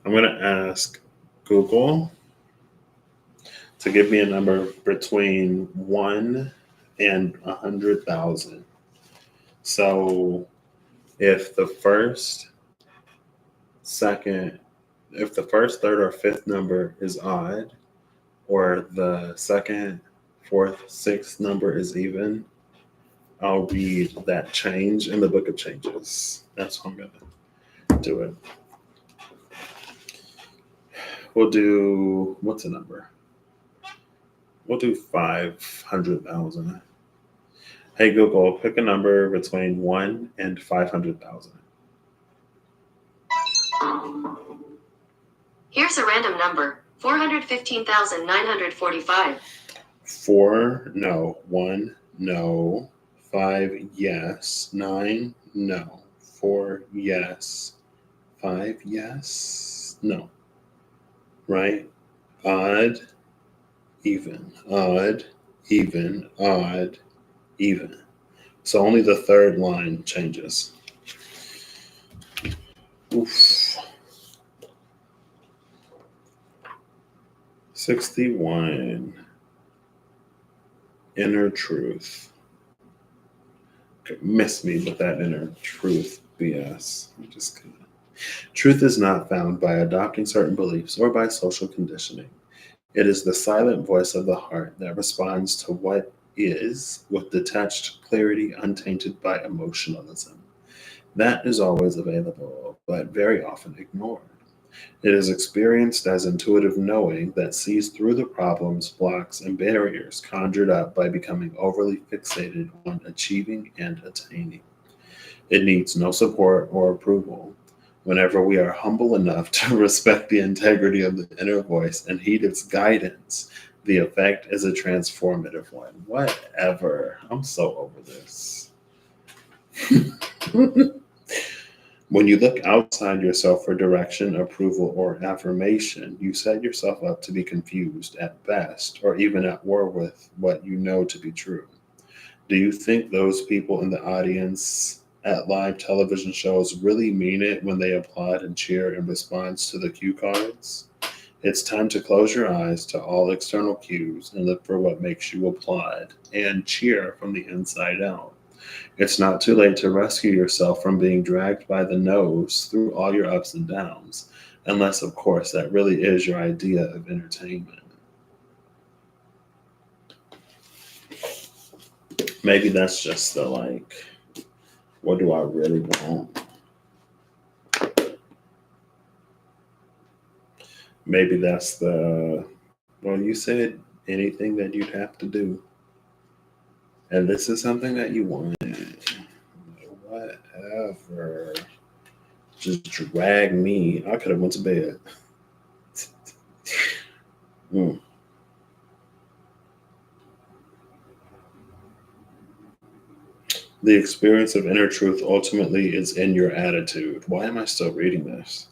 I'm gonna ask Google to give me a number between 1 and 100,000. So if the first, second, if the first, third, or fifth number is odd, or the second, fourth, sixth number is even, I'll read that change in the Book of Changes. That's how I'm going to do it. We'll do, what's a number? We'll do 500,000. Hey Google, pick a number between 1 and 500,000. Here's a random number, 415,945. 4, no. 1, no. 5, yes. 9, no. 4, yes. 5, yes. No. Right? Odd, even. Odd, even. Odd, even. So only the third line changes. Oof. 61. Inner truth. Miss me with that inner truth BS. I'm just kidding. Truth is not found by adopting certain beliefs or by social conditioning. It is the silent voice of the heart that responds to what is with detached clarity untainted by emotionalism. That is always available, but very often ignored. It is experienced as intuitive knowing that sees through the problems, blocks, and barriers conjured up by becoming overly fixated on achieving and attaining. It needs no support or approval. Whenever we are humble enough to respect the integrity of the inner voice and heed its guidance, the effect is a transformative one. Whatever. I'm so over this. When you look outside yourself for direction, approval, or affirmation, you set yourself up to be confused at best, or even at war with what you know to be true. Do you think those people in the audience at live television shows really mean it when they applaud and cheer in response to the cue cards? It's time to close your eyes to all external cues and look for what makes you applaud and cheer from the inside out. It's not too late to rescue yourself from being dragged by the nose through all your ups and downs, unless, of course, that really is your idea of entertainment. Maybe that's just the like, what do I really want? Maybe that's the, well, you said anything that you'd have to do. And this is something that you want. Whatever. Just drag me. I could have went to bed. Mm. The experience of inner truth ultimately is in your attitude. Why am I still reading this?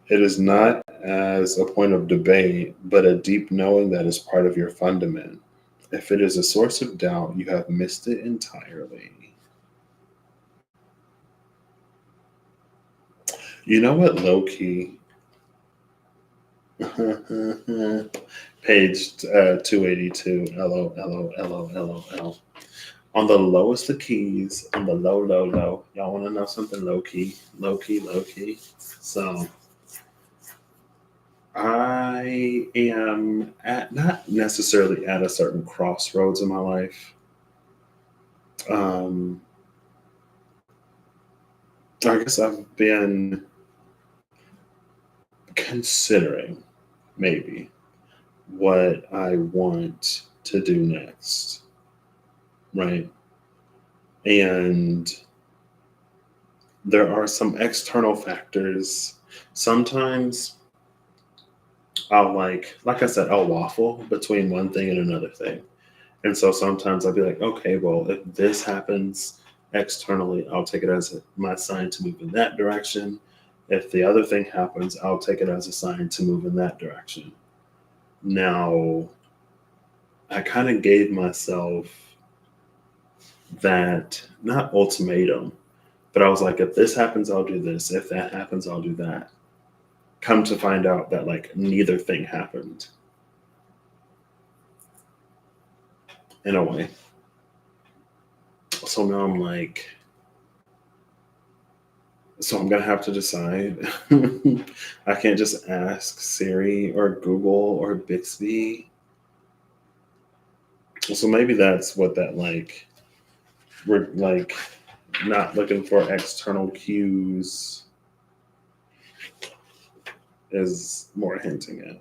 It is not as a point of debate, but a deep knowing that is part of your fundament. If it is a source of doubt, you have missed it entirely. You know what, low key? Page 282. LO. On the lowest of keys, on the low. Y'all want to know something low key? Low key. So I am at not necessarily at a certain crossroads in my life. Um, I guess I've been considering maybe what I want to do next, right? And there are some external factors. Sometimes I'll like I said, I'll waffle between one thing and another thing. And so sometimes I'll be like, okay, well, if this happens externally, I'll take it as my sign to move in that direction. If the other thing happens, I'll take it as a sign to move in that direction. Now, I kind of gave myself that, not ultimatum, but I was like, if this happens, I'll do this. If that happens, I'll do that. Come to find out that like neither thing happened in a way. So now I'm like, so I'm gonna have to decide. I can't just ask Siri or Google or Bixby. So maybe that's what that like, we're like not looking for external cues is more hinting at.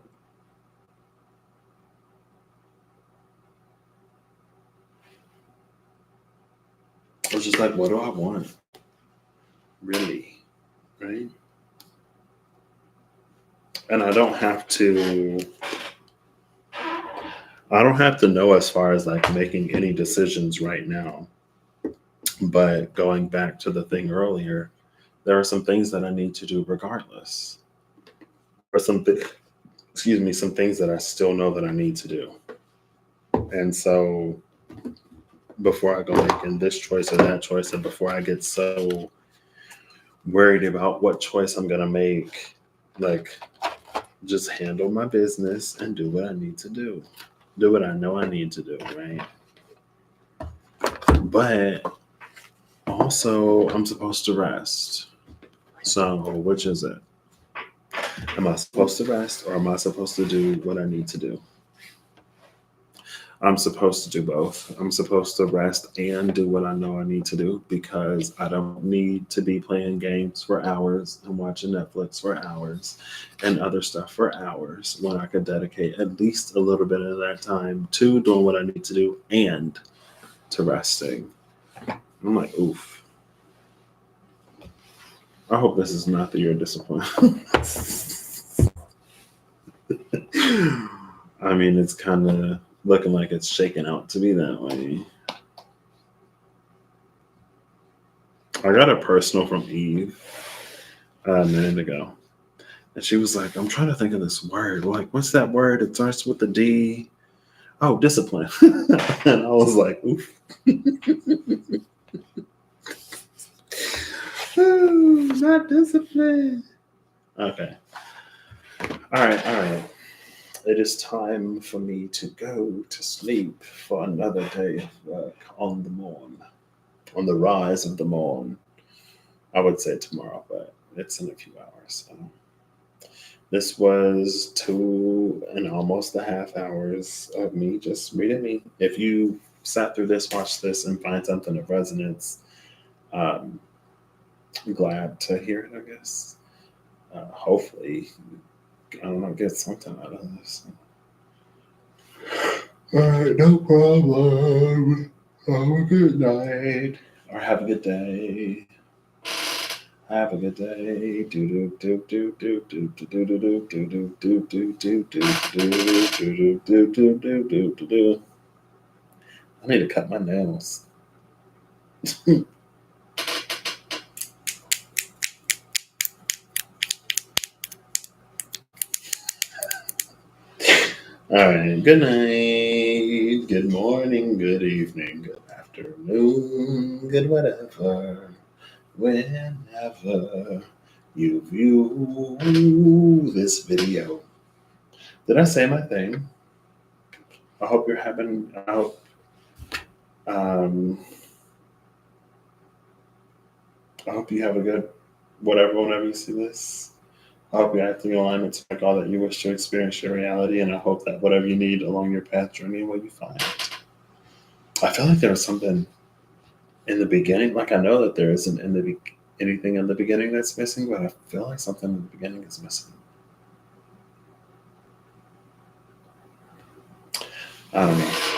I was just like, what do I want? Really? Right? And I don't have to know as far as like making any decisions right now. But going back to the thing earlier, there are some things that I need to do regardless. Or some, excuse me, some things that I still know that I need to do. And so before I go making this choice or that choice, and before I get so worried about what choice I'm gonna make, like just handle my business and do what I need to do. Do what I know I need to do, right? But also I'm supposed to rest. So which is it? Am I supposed to rest or am I supposed to do what I need to do? I'm supposed to do both. I'm supposed to rest and do what I know I need to do because I don't need to be playing games for hours and watching Netflix for hours and other stuff for hours when I could dedicate at least a little bit of that time to doing what I need to do and to resting. I'm like, oof. I hope this is not the year of disappointment. I mean, it's kind of looking like it's shaking out to be that way. I got a personal from Eve a minute ago. And she was like, I'm trying to think of this word. Like, what's that word? It starts with the D. Oh, discipline. And I was like, oof. Ooh, not discipline. Okay. All right. All right. It is time for me to go to sleep for another day of work on the morn, on the rise of the morn. I would say tomorrow, but it's in a few hours. So. This was 2.5 hours of me just reading me. If you sat through this, watch this, and find something of resonance, um, I'm glad to hear it, I guess. Hopefully, I don't know, get something out of this. All right, no problem. Have a good night. Or have a good day. Have a good day. Do do do do do do do do do do do do do do do do. I need to cut my nails. All right. Good night. Good morning. Good evening. Good afternoon. Good whatever. Whenever you view this video. Did I say my thing? I hope you're having. Um, I hope you have a good whatever whenever you see this. I hope you're acting in alignment to make all that you wish to experience your reality, and I hope that whatever you need along your path journey will you find. I feel like there was something in the beginning. Like I know that there isn't anything in the beginning that's missing, but I feel like something in the beginning is missing. I don't know.